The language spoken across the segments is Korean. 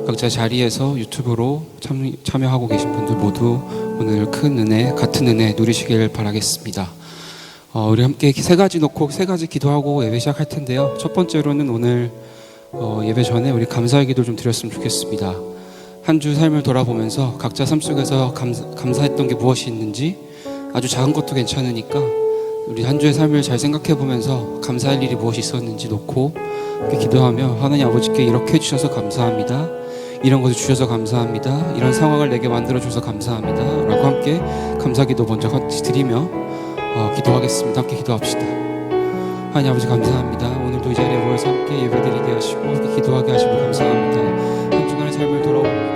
각자 자리에서 유튜브로 참여하고 계신 분들 모두 오늘 큰 은혜, 같은 은혜 누리시길 바라겠습니다. 우리 함께 세 가지 놓고 세 가지 기도하고 예배 시작할 텐데요. 첫 번째로는 오늘 예배 전에 우리 감사의 기도 좀 드렸으면 좋겠습니다. 한 주 삶을 돌아보면서 각자 삶 속에서 감사했던 게 무엇이 있는지, 아주 작은 것도 괜찮으니까 우리 한 주의 삶을 잘 생각해 보면서 감사할 일이 무엇이 있었는지 놓고 이렇게 기도하며, 하나님 아버지께 이렇게 해주셔서 감사합니다, 이런 것을 주셔서 감사합니다, 이런 상황을 내게 만들어 주셔서 감사합니다 라고 함께 감사기도 먼저 같이 드리며 기도하겠습니다. 함께 기도합시다. 하나님 아버지 감사합니다. 오늘도 이 자리에 모여서 함께 예배드리게 하시고 함께 기도하게 하시고 감사합니다. 한 주간의 삶을 돌아옵니다.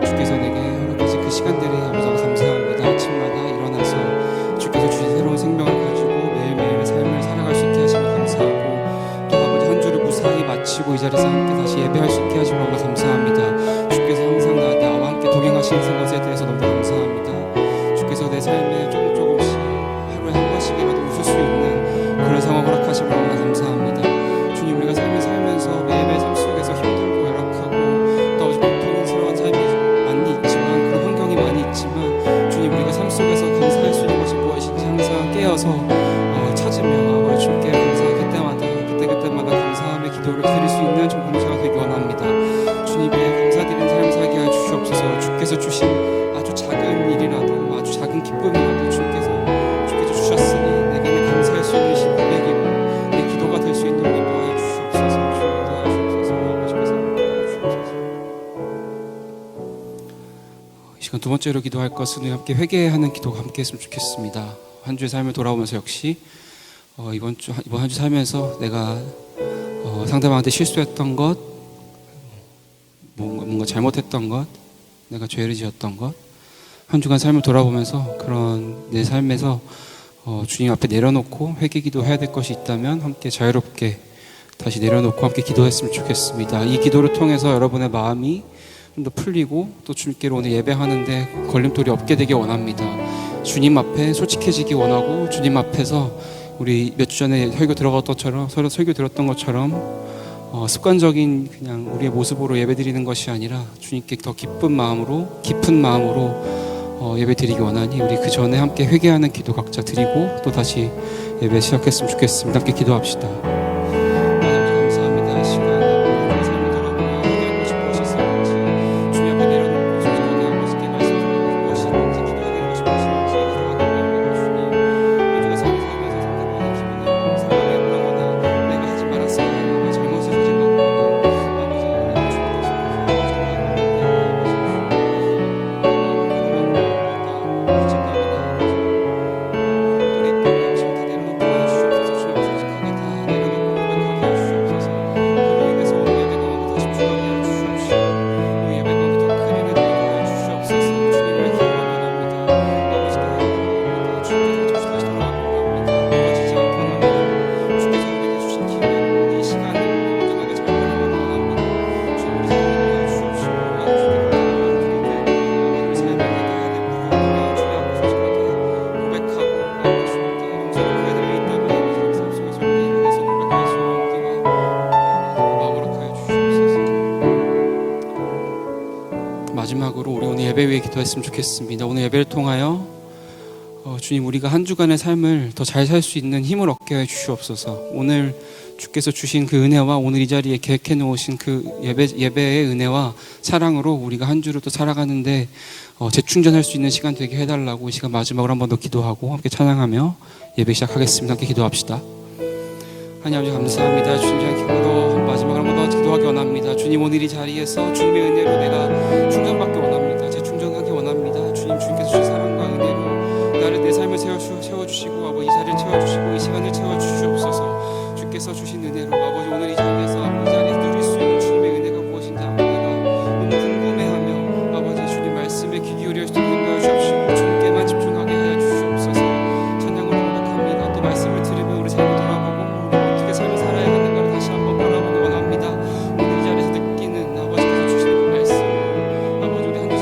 주께서 내게 허락하신 그 시간들에 아버지 감사합니다. 아침마다 일어나서 주께서 주신 새로운 생명을 가지고 매일매일의 삶을 살아갈 수 있게 하시며 감사하고, 또 아버지 한 주를 무사히 마치고 이 자리에서 함께 다시 예배할 수 있게 하시며 감사합니다. 주께서 항상 나와 함께 동행하시는 것에 대해서 너무 감사합니다. 주께서 내 삶에 조금씩 하루에 한 번씩이라도 웃을 수 있는 그런 상황 허락하시며 감사합니다. 주님, 우리가 삶을 살면서 매일매일 삶 속에서 힘들고 열악하고 또 고통스러운 삶이 많이 있지만, 그런 환경이 많이 있지만, 주님 우리가 삶 속에서 감사할 수 있는 것이 무엇인지 항상 깨어서 찾으며 아버지 주님께 감사할 그때마다 감사함의 기도를 드릴 수 있는 좀 공동체가 되기 원합니다. 주님의 감사드리는 삶을 살게 하여 주시옵소서. 주께서 주신 아주 작은 일이라도, 아주 작은 기쁨이라도 주께서 주셨으니 내게는 감사할 수 있는 고백이고 내 기도가 될 수 있는 우리 도와여 주시옵소서. 주님 도와주옵소서. 아버지께서 도와주옵소서. 이 시간 두 번째로 기도할 것은 함께 회개하는 기도가 함께 했으면 좋겠습니다. 한 주의 삶을 돌아오면서 역시 이번 한 주 살면서 내가 상대방한테 실수했던 것, 뭔가 잘못했던 것, 내가 죄를 지었던 것, 한 주간 삶을 돌아보면서 그런 내 삶에서 주님 앞에 내려놓고 회개 기도해야 될 것이 있다면 함께 자유롭게 다시 내려놓고 함께 기도했으면 좋겠습니다. 이 기도를 통해서 여러분의 마음이 좀 더 풀리고 또 주님께로 오늘 예배하는데 걸림돌이 없게 되길 원합니다. 주님 앞에 솔직해지기 원하고, 주님 앞에서 우리 몇 주 전에 설교 들어갔던 것처럼, 서로 설교 들었던 것처럼 습관적인 그냥 우리의 모습으로 예배드리는 것이 아니라 주님께 더 기쁜 마음으로, 깊은 마음으로 예배드리기 원하니, 우리 그 전에 함께 회개하는 기도 각자 드리고 또 다시 예배 시작했으면 좋겠습니다. 함께 기도합시다. 마지막으로 우리 오늘 예배 위에 기도했으면 좋겠습니다. 오늘 예배를 통하여 주님, 우리가 한 주간의 삶을 더 잘 살 수 있는 힘을 얻게 해 주시옵소서. 오늘 주께서 주신 그 은혜와 오늘 이 자리에 계획해 놓으신 그 예배의 은혜와 사랑으로 우리가 한 주를 또 살아가는데 재충전할 수 있는 시간 되게 해달라고 이 시간 마지막으로 한 번 더 기도하고 함께 찬양하며 예배 시작하겠습니다. 함께 기도합시다. 하나님 아버지 감사합니다. 주님, 마지막으로 한 번 더 기도하기 원합니다. 주님, 오늘 이 자리에서 주님의 은혜로 내가 충전받기 원합니다. 재충전하기 원합니다. 주님께서 주신 사랑과 은혜로 나를, 내 삶을 채워주시고 아버지 이 자리를 채워주시고 이 시간을 채워주시옵소서. 주께서 주신 은혜로 아버지 오늘 이 자리에서 아버지 자리에서 누릴 수 있는 주님의 은혜가 무엇인지 아버지가 너무 궁금해하며 아버지 주님 말씀에 귀 기울여 인도하여 주옵시고 주님께만 집중하게 하여 주시옵소서. 찬양으로 고백합니다. 또 말씀을 들으며 우리 삶을 돌아보고 우리 어떻게 삶을 살아야 하는가를 다시 한번 바라보기 원합니다. 오늘 이 자리에서 느끼는 아버지께서 주시는 그 말씀, 아버지 우리 한 주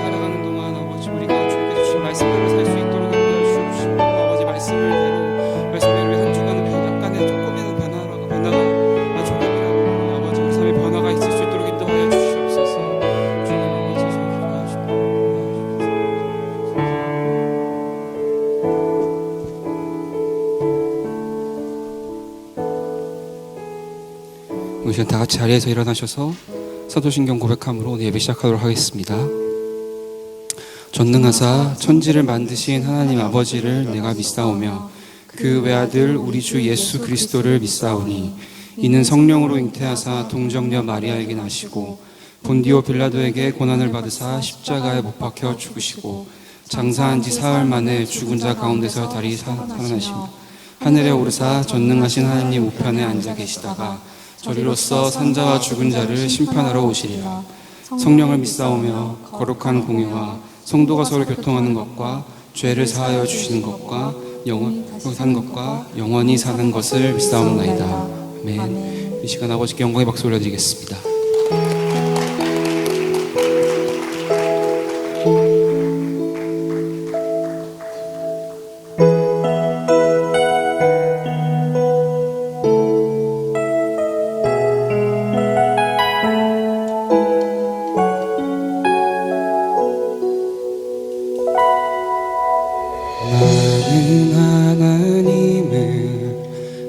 같이 자리에서 일어나셔서 사도신경 고백함으로 오늘 예배 시작하도록 하겠습니다. 전능하사 천지를 만드신 하나님 아버지를 내가 믿사오며 그 외아들 우리 주 예수 그리스도를 믿사오니 이는 성령으로 잉태하사 동정녀 마리아에게 나시고 본디오 빌라도에게 고난을 받으사 십자가에 못 박혀 죽으시고 장사한 지 사흘 만에 죽은 자 가운데서 다시 살아나시며 하늘에 오르사 전능하신 하나님 우편에 앉아 계시다가 저리로서 산자와 죽은 자를 심판하러 오시리라. 성령을 믿사오며 거룩한 공예와 성도가 서로 교통하는 것과 죄를 사하여 주시는 것과 영원히 사는 것을 믿사옵나이다. 아멘. 이 시간 아버지께 영광의 박수 올려드리겠습니다. 나는 하나님을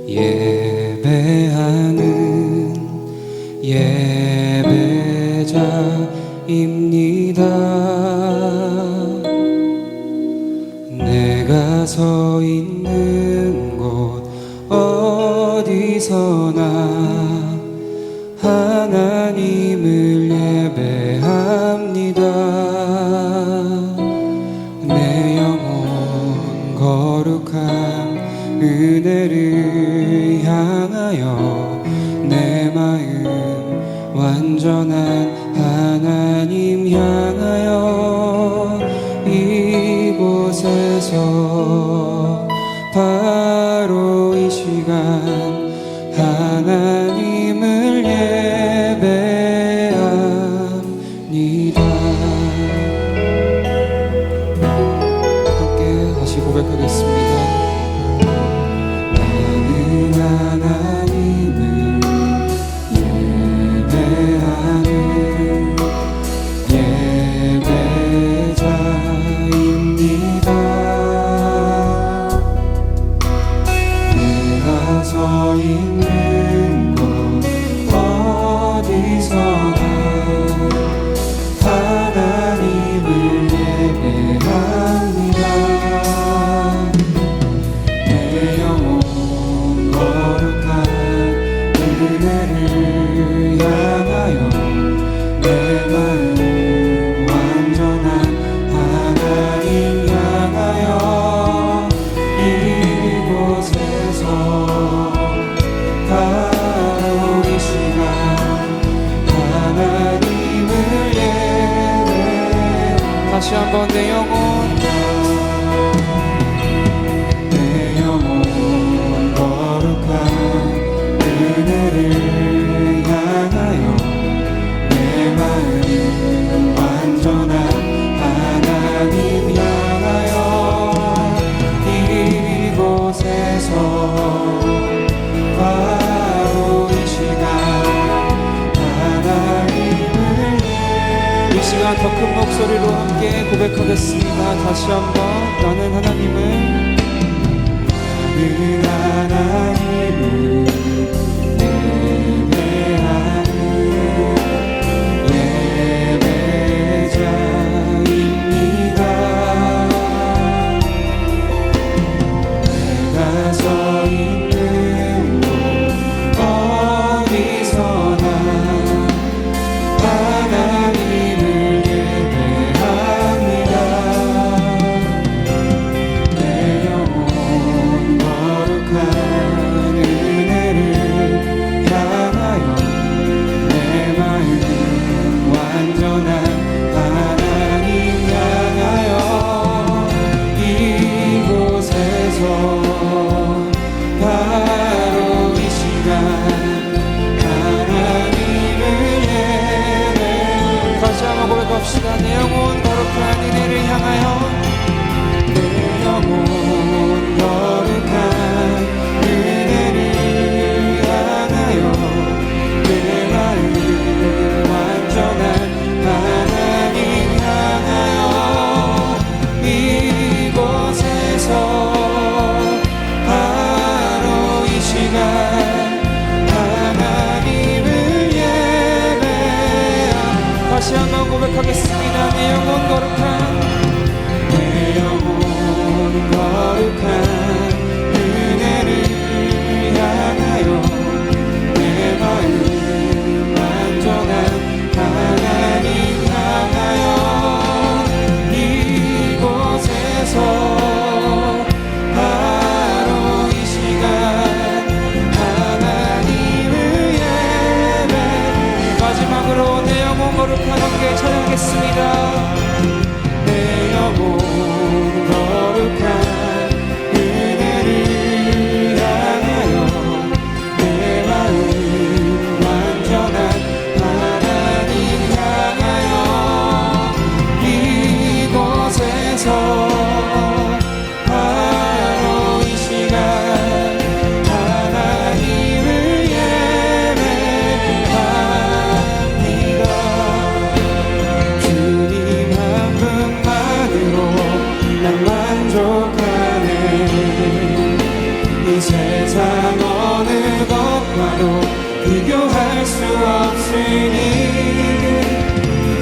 예배하는 예배자입니다. 내가 서 있는 곳 어디서나 하나님을 예배합니다. 내 영혼 거룩한 은혜를 향하여 내 마음 완전한 하나님 향하여 이곳에서 바로 이 시간 하나님을 예배합니다. 함께 다시 고백하겠습니다. 나는 하나님을 예배하는 예배자입니다. 내가 서 있는 곳 어디서나 하나님을 예배합니다. 내 영혼 거룩한 은혜를 향하여 내 마음 완전한 하나님 향하여 이곳에서 바로 이 시간 하나님을 예배. 다시 한번 내 영혼 거룩한 은혜를 향하여 내 마음 완전한 하나님 향하여 이곳에서 바로 이 시간 하나님을 이 시간 더 큰 목소리로 함께 고백하겠습니다. 다시 한번 나는 하나님을 예배하는 예배자입니다. 내가 서 있는 곳 어디서나 하나님을 예배합니다. 내 영혼 거룩한 은혜를 향하여 내 마음 완전한 하나님 향하여 이곳에서 바로 이 시간 하나님을 예배. 다시 한번 고백합시다. 내 영혼 거룩한 은혜를 향하여 내 영혼 거룩한 은혜를 향하여 내 마음 완전한 하나님 향하여 이곳에서 바로 이 시간 하나님을 다시 한번 고백하겠습니다. 내 영혼 거룩한, 내 영혼 거룩한 은혜를 향하여 내 마음 완전한 하나님 향하여 이곳에서 바로 이 시간 하나님을 예배. 마지막으로 내 영혼 거룩한 함께 찬양하겠습니다. 내 영혼 거룩한 은혜를 향하여 내 마음 완전한 하나님 향하여 이곳에서 바로 이 시간 하나님을 예배합니다. 주님 한 분만으로 난 만족하네. 이 세상 어느 것과도 비교할 수 없으니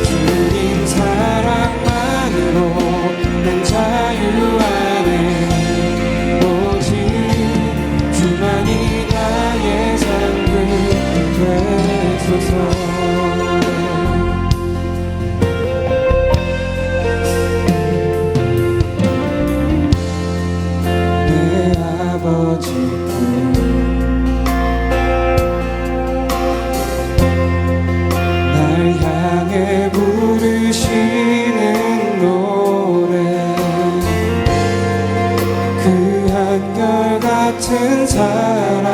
주님 사랑만으로 난 자유 안에 오직 주만이 나의 삶을 되소서. 날 향해 부르시는 노래, 그 한결같은 사랑,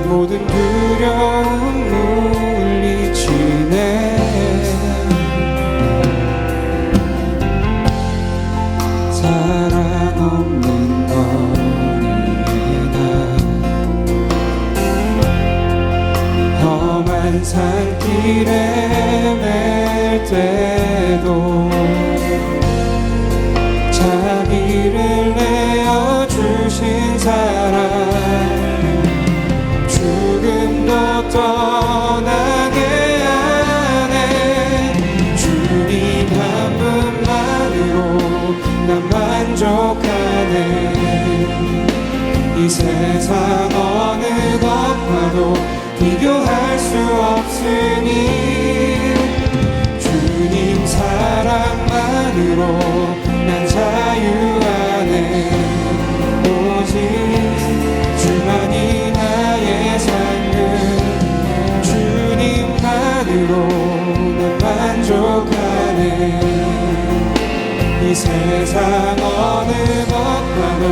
모든 두려움 물리치네. 사랑 없는 험한 산길에 맬 때도 자비를 내어주신 사랑, 죽음도 떠나게 하네. 주님 한 분만으로 난 만족하네. 이 세상 어느 것과도 비교할 수 없으니 주님 사랑만으로 난 자유 안에 오직 주만이 나의 삶을 주님만으로 난 만족하네. 이 세상 어느 것과도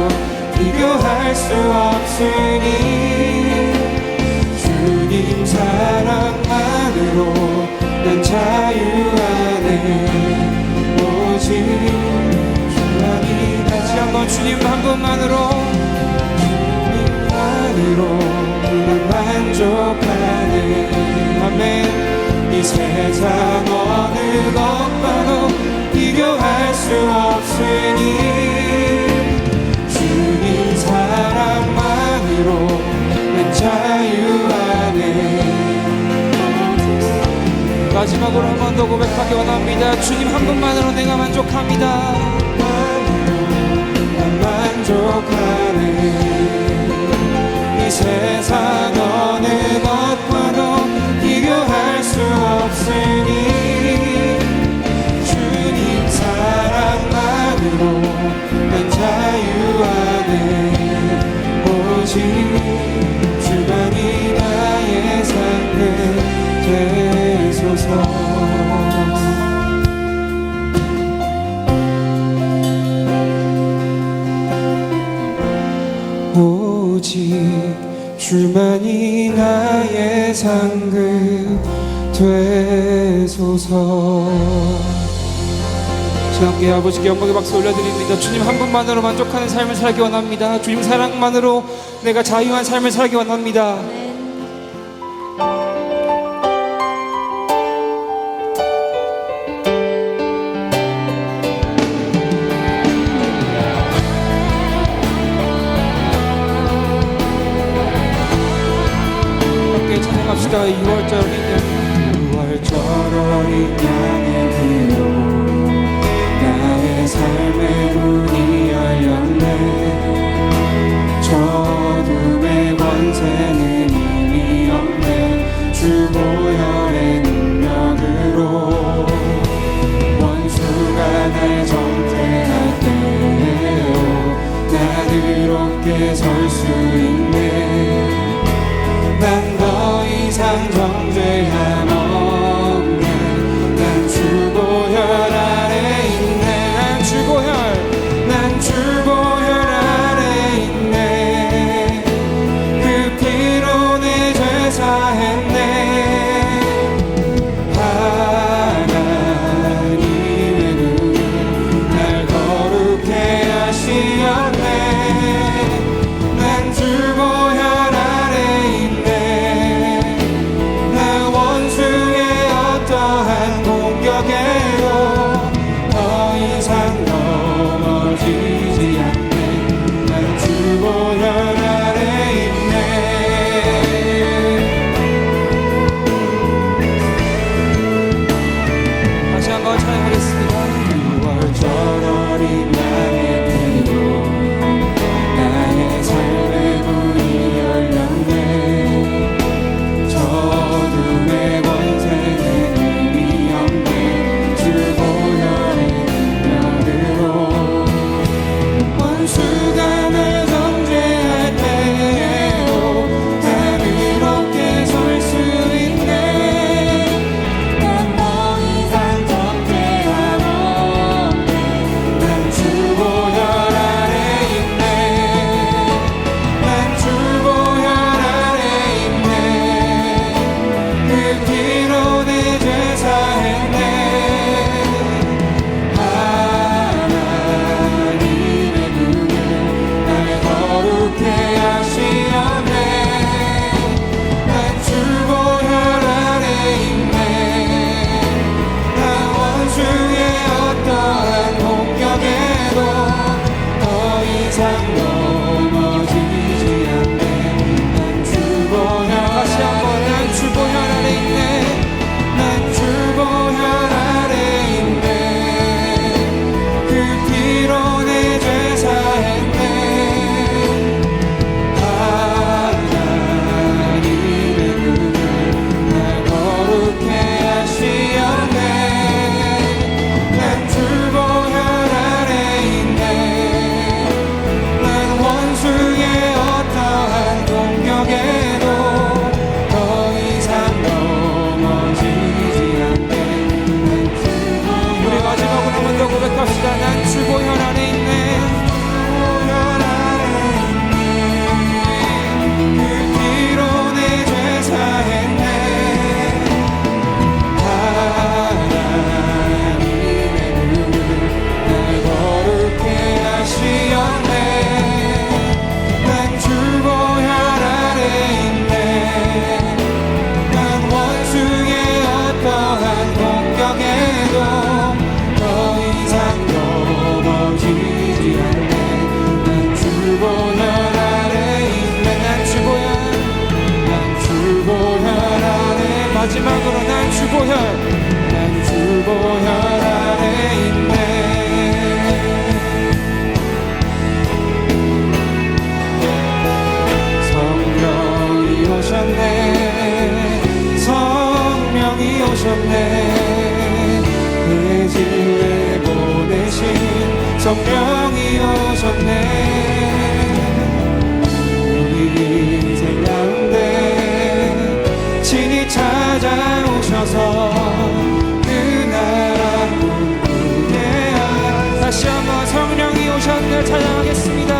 비교할 수 없으니 주님 사랑만으로 난 자유 안에 오직 주만이. 다시 한번 주님 한 분만으로, 주님만으로 난 만족하네. 아멘. 이 세상 어느 것과도 비교할 수 없으니 주님 사랑만으로 난 자유 안에. 마지막으로 한 번 더 고백하기 원합니다. 주님 한 분만으로 내가 만족합니다. 난 만족하네. 이 세상 어느 것과도 비교할 수 없으니 주님 사랑만으로 난 자유 안에 오직 주만이 나의 삶을 되소서. 오직 주만이 나의 상급 되소서. 함께 아버지께 영광의 박수 올려드립니다. 주님 한 분만으로 만족하는 삶을 살기 원합니다. 주님 사랑만으로 내가 자유한 삶을 살기 원합니다. 함께 찬양합시다. 6월절이면 이상 넘어지지 않네. 난 주보혈 다시 한번 난 주보혈 아래 있네. 난 주보혈 아래 있네. 그 피로 내 죄 사했네. 하나님의 은혜 날 거룩해 하시었네. 난 주보혈 아래 있네. 난 원수의 어떠한 공격에도 더 이상 넘어지지 않네. 우리 마지막으로 한 번 더 고백합시다. 난 주보혈 안에 있네. 그 피로 내 죄 사했네. 하나님의 은혜 날 거룩해 하시었네. 난 주보혈 아래 있네. 난 원수의 어떠한 공격에도 더 이상 넘어지지 않네. 난 주보혈 아래 있네. 난 주보혈 아래. 마지막으로 난 주보혈 아래 있네. 성령이 오셨네. 성령이 오셨네. 내 집에 보내신 성령이 오셨네. 우리 인생 가운데 친히 찾아오셔서 그 나라 꿈꾸게 다시 한번 성령이 오셨네. 찬양하겠습니다.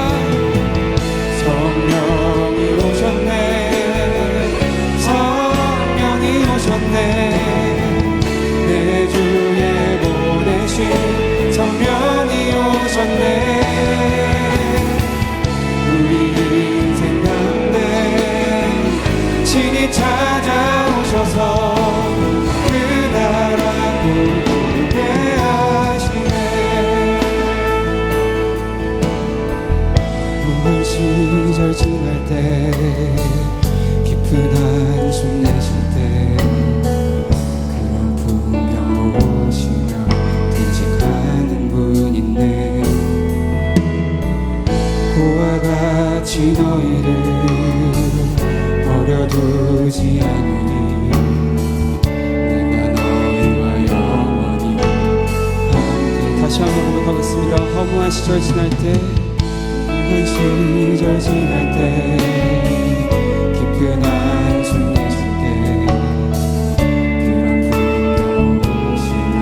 성령이 오셨네. 성령이 오셨네. 내 주에 보내신 성령이 오셨네. 우리 인생 가운데 친히 찾아오셔서 그 나라 꿈꾸게 하시네. 묵은 시절 지날 때 깊은 한숨 내쉴 때 그런 풍경 보시며 탄식하는 분인데 그와 같이 너희를 버려두지 않으니 내가 너희와 영원히 함께. 다시 한번 고백하겠습니다. 허무한 시절 지날 때 허무한 시절 지날 때 깊은 한숨 내쉴 때 그런 풍경 보시며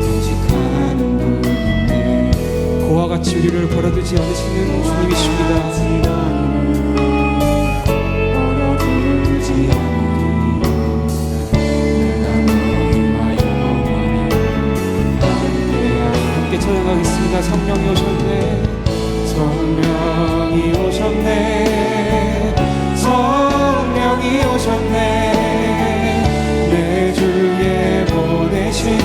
탄식하는 분인데 그와 같이 우리를 버려두지 않으시는 주님이십니다. 찬양하겠습니다. 성령이 오셨네. 성령이 오셨네. 성령이 오셨네. 내 주에 보내신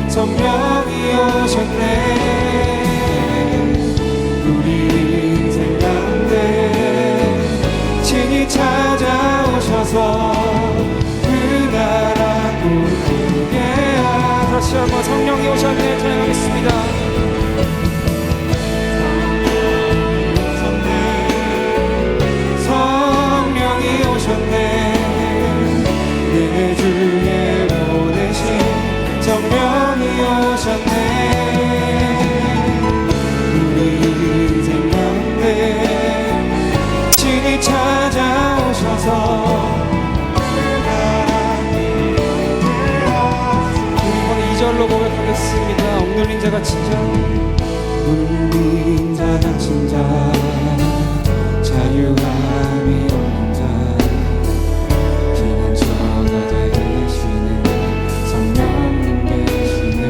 성령이 오셨네. 우리 인생 가운데 친히 찾아오셔서 그 나라 꿈꾸게 다시 한번 성령이 오셨네. 찬양하겠습니다. 성령이 오셨네. 내 주에 보내신 성령이 오셨네. 우리 인생 가운데 친히 찾아오셔서 절로 고백하겠습니다. 억눌린 자 갇힌 자 울린 자 갇힌 자 자유함이 없는 자 피난처가 되시는 성령님 계시네.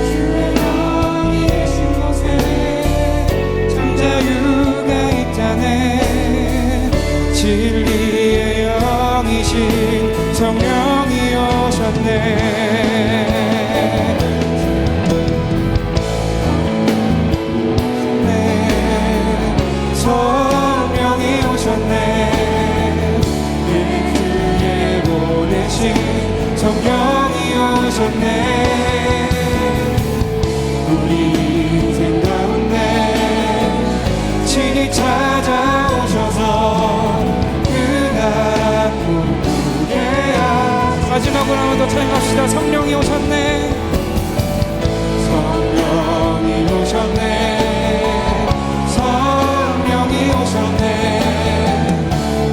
주의 영이 계신 곳에 참 자유가 있다네. 진리의 영이신 성령이 오셨네. 성령이 오셨네. 우리 인생 가운데 친히 찾아오셔서 그 나라 꿈꾸게 하시네. 마지막으로 한번 더 찬양합시다. 성령이 오셨네. 성령이 오셨네. 성령이 오셨네.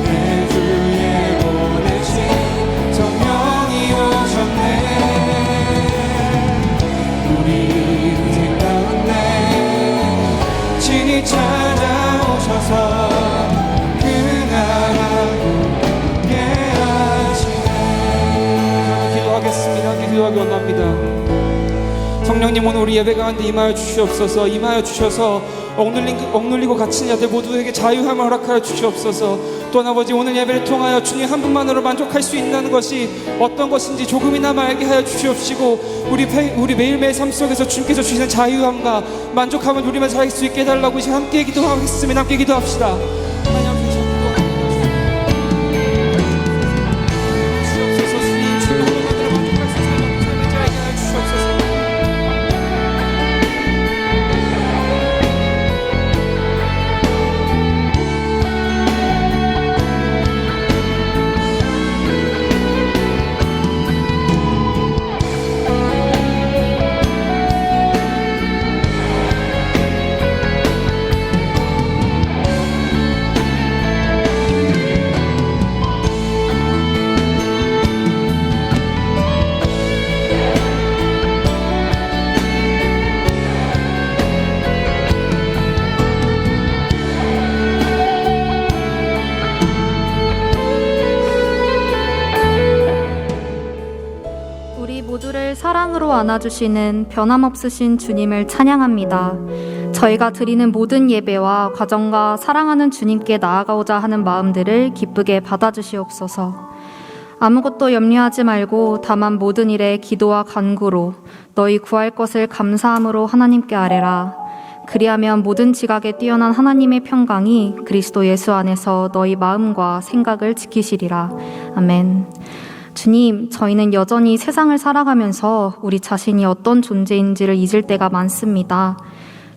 내 주에 보내신 성령이 오셨네. 우리 인생 가운데 친히 찾아오셔서 그 나라 꿈꾸게 하시네. 기도하겠습니다. 기도하기 원합니다. 성령님, 오늘 우리 예배 가운데 임하여 주시옵소서. 임하여 주셔서 억눌리고 갇힌 자들 모두에게 자유함을 허락하여 주시옵소서. 또한 아버지, 오늘 예배를 통하여 주님 한 분만으로 만족할 수 있다는 것이 어떤 것인지 조금이나마 알게 하여 주시옵시고, 우리 매일매일 삶 속에서 주님께서 주시는 자유함과 만족함을 누리며 살 수 있게 해달라고 이제 함께 기도하겠습니다. 함께 기도합시다. 사랑으로 안아주시는 변함없으신 주님을 찬양합니다. 저희가 드리는 모든 예배와 과정과 사랑하는 주님께 나아가고자 하는 마음들을 기쁘게 받아주시옵소서. 아무것도 염려하지 말고 다만 모든 일에 기도와 간구로 너희 구할 것을 감사함으로 하나님께 아뢰라. 그리하면 모든 지각에 뛰어난 하나님의 평강이 그리스도 예수 안에서 너희 마음과 생각을 지키시리라. 아멘. 주님, 저희는 여전히 세상을 살아가면서 우리 자신이 어떤 존재인지를 잊을 때가 많습니다.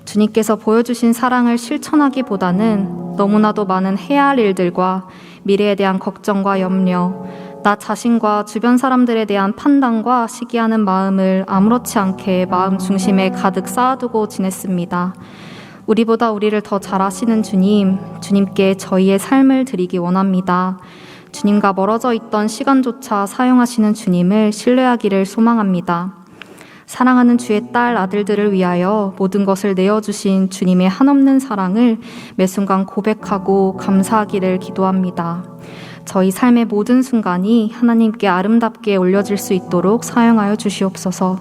주님께서 보여주신 사랑을 실천하기보다는 너무나도 많은 해야 할 일들과 미래에 대한 걱정과 염려, 나 자신과 주변 사람들에 대한 판단과 시기하는 마음을 아무렇지 않게 마음 중심에 가득 쌓아두고 지냈습니다. 우리보다 우리를 더 잘 아시는 주님께 저희의 삶을 드리기 원합니다. 주님과 멀어져 있던 시간조차 사용하시는 주님을 신뢰하기를 소망합니다. 사랑하는 주의 딸 아들들을 위하여 모든 것을 내어주신 주님의 한없는 사랑을 매 순간 고백하고 감사하기를 기도합니다. 저희 삶의 모든 순간이 하나님께 아름답게 올려질 수 있도록 사용하여 주시옵소서.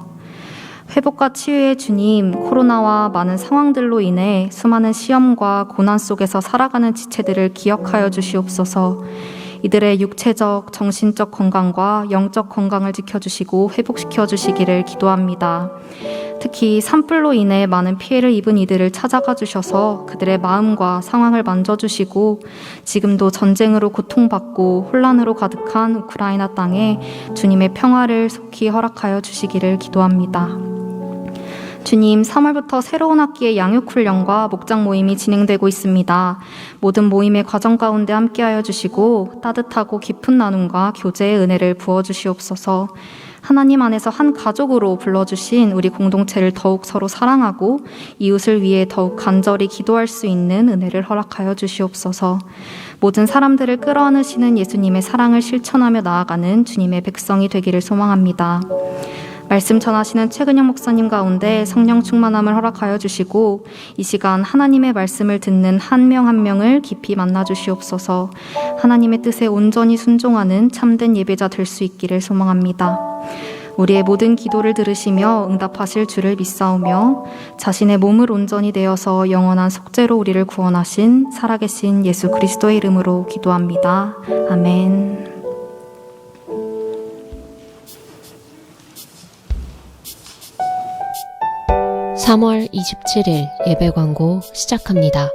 회복과 치유의 주님, 코로나와 많은 상황들로 인해 수많은 시험과 고난 속에서 살아가는 지체들을 기억하여 주시옵소서. 이들의 육체적, 정신적 건강과 영적 건강을 지켜주시고 회복시켜 주시기를 기도합니다. 특히 산불로 인해 많은 피해를 입은 이들을 찾아가 주셔서 그들의 마음과 상황을 만져주시고 지금도 전쟁으로 고통받고 혼란으로 가득한 우크라이나 땅에 주님의 평화를 속히 허락하여 주시기를 기도합니다. 주님, 3월부터 새로운 학기의 양육훈련과 목장 모임이 진행되고 있습니다. 모든 모임의 과정 가운데 함께하여 주시고 따뜻하고 깊은 나눔과 교제의 은혜를 부어주시옵소서. 하나님 안에서 한 가족으로 불러주신 우리 공동체를 더욱 서로 사랑하고 이웃을 위해 더욱 간절히 기도할 수 있는 은혜를 허락하여 주시옵소서. 모든 사람들을 끌어안으시는 예수님의 사랑을 실천하며 나아가는 주님의 백성이 되기를 소망합니다. 말씀 전하시는 최근영 목사님 가운데 성령 충만함을 허락하여 주시고 이 시간 하나님의 말씀을 듣는 한 명 한 명을 깊이 만나 주시옵소서. 하나님의 뜻에 온전히 순종하는 참된 예배자 될 수 있기를 소망합니다. 우리의 모든 기도를 들으시며 응답하실 주를 믿사오며 자신의 몸을 온전히 내어서 영원한 속죄로 우리를 구원하신 살아계신 예수 그리스도의 이름으로 기도합니다. 아멘. (3월 27일) 예배 광고 시작합니다.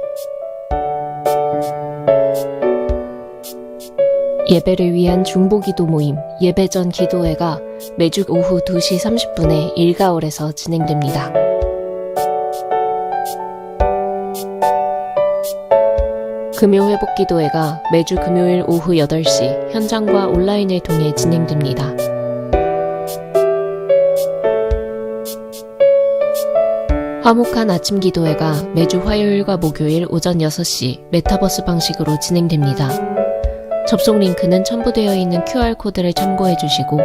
예배를 위한 중보기도 모임 예배 전 기도회가 매주 오후 2시 30분에 일가홀에서 진행됩니다. 금요회복기도회가 매주 금요일 오후 8시 현장과 온라인을 통해 진행됩니다. 화목한 아침 기도회가 매주 화요일과 목요일 오전 6시 메타버스 방식으로 진행됩니다. 접속 링크는 첨부되어 있는 QR코드를 참고해 주시고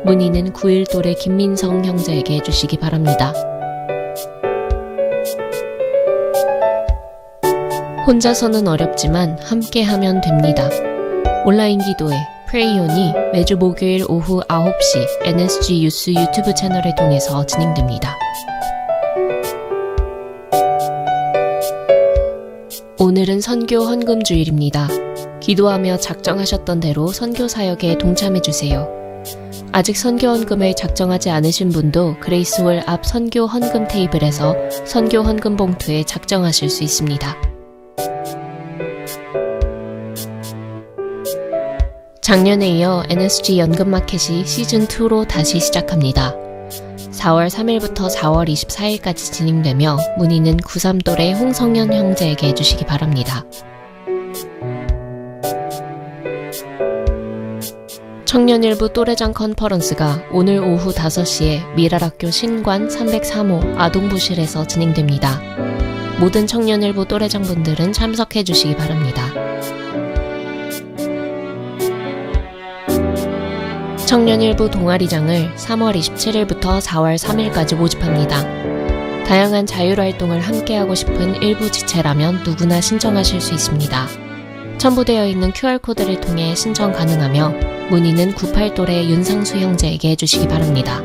문의는 9.1돌의 김민성 형제에게 해주시기 바랍니다. 혼자서는 어렵지만 함께하면 됩니다. 온라인 기도회 프레이온이 매주 목요일 오후 9시 NSG 유스 유튜브 채널을 통해서 진행됩니다. 오늘은 선교 헌금 주일입니다. 기도하며 작정하셨던 대로 선교 사역에 동참해주세요. 아직 선교 헌금을 작정하지 않으신 분도 그레이스홀 앞 선교 헌금 테이블에서 선교 헌금 봉투에 작정하실 수 있습니다. 작년에 이어 NSG 연금마켓이 시즌2로 다시 시작합니다. 4월 3일부터 4월 24일까지 진행되며 문의는 93돌의 홍성현 형제에게 해주시기 바랍니다. 청년일부 또래장 컨퍼런스가 오늘 오후 5시에 미랄학교 신관 303호 아동부실에서 진행됩니다. 모든 청년일부 또래장분들은 참석해 주시기 바랍니다. 청년일부 동아리장을 3월 27일부터 4월 3일까지 모집합니다. 다양한 자율활동을 함께하고 싶은 일부 지체라면 누구나 신청하실 수 있습니다. 첨부되어 있는 QR코드를 통해 신청 가능하며 문의는 98돌의 윤상수 형제에게 해주시기 바랍니다.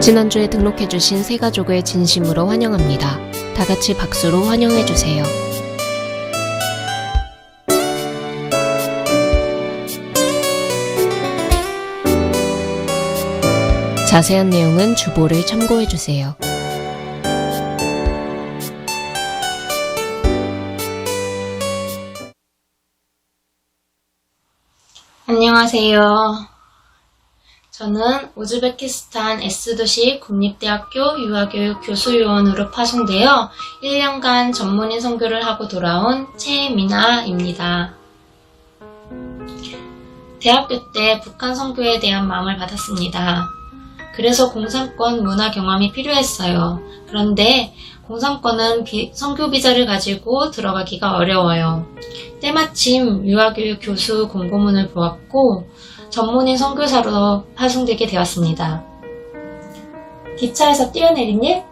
지난주에 등록해주신 새 가족을 진심으로 환영합니다. 다 같이 박수로 환영해주세요. 자세한 내용은 주보를 참고해주세요. 안녕하세요. 저는 우즈베키스탄 에스도시 국립대학교 유아교육 교수요원으로 파송되어 1년간 전문의 선교를 하고 돌아온 최미나입니다. 대학교 때 북한 선교에 대한 마음을 받았습니다. 그래서 공산권 문화 경험이 필요했어요. 그런데 공산권은 선교 비자를 가지고 들어가기가 어려워요. 때마침 유아교육 교수 공고문을 보았고 전문인 선교사로 파송되게 되었습니다. 기차에서 뛰어내린 일?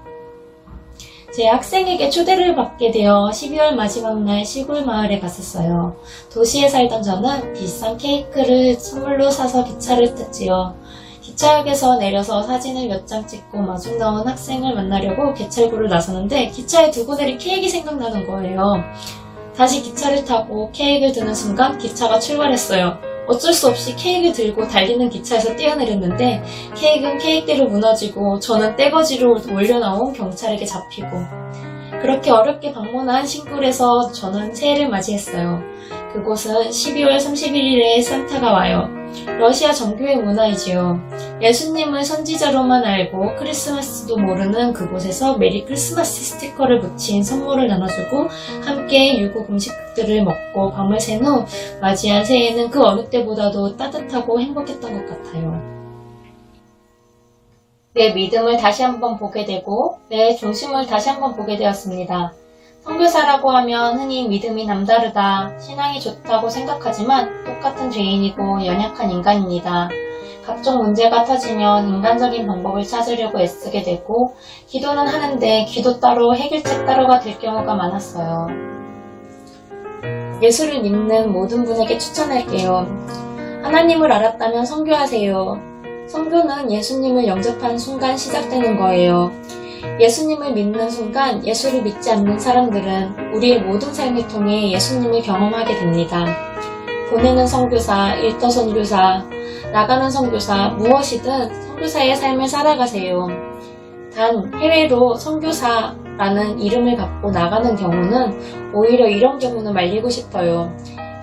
제 학생에게 초대를 받게 되어 12월 마지막 날 시골 마을에 갔었어요. 도시에 살던 저는 비싼 케이크를 선물로 사서 기차를 탔지요. 기차역에서 내려서 사진을 몇 장 찍고 마중 나온 학생을 만나려고 개찰구를 나서는데 기차에 두고 내린 케이크가 생각나는 거예요. 다시 기차를 타고 케이크를 드는 순간 기차가 출발했어요. 어쩔 수 없이 케이크를 들고 달리는 기차에서 뛰어내렸는데 케이크는 케이크대로 무너지고 저는 떼거지로 몰려나온 경찰에게 잡히고 그렇게 어렵게 방문한 신굴에서 저는 새해를 맞이했어요. 그곳은 12월 31일에 산타가 와요. 러시아 정교의 문화이지요. 예수님을 선지자로만 알고 크리스마스도 모르는 그곳에서 메리 크리스마스 스티커를 붙인 선물을 나눠주고 함께 유급 음식들을 먹고 밤을 샌 후 맞이한 새해는 그 어느 때보다도 따뜻하고 행복했던 것 같아요. 내 믿음을 다시 한번 보게 되고 내 중심을 다시 한번 보게 되었습니다. 선교사라고 하면 흔히 믿음이 남다르다, 신앙이 좋다고 생각하지만 똑같은 죄인이고 연약한 인간입니다. 각종 문제가 터지면 인간적인 방법을 찾으려고 애쓰게 되고 기도는 하는데 기도 따로 해결책 따로가 될 경우가 많았어요. 예수를 믿는 모든 분에게 추천할게요. 하나님을 알았다면 선교하세요. 선교는 예수님을 영접한 순간 시작되는 거예요. 예수님을 믿는 순간 예수를 믿지 않는 사람들은 우리의 모든 삶을 통해 예수님을 경험하게 됩니다. 보내는 선교사, 일터 선교사, 나가는 선교사, 무엇이든 선교사의 삶을 살아가세요. 단 해외로 선교사라고 라는 이름을 갖고 나가는 경우는 오히려 이런 경우는 말리고 싶어요.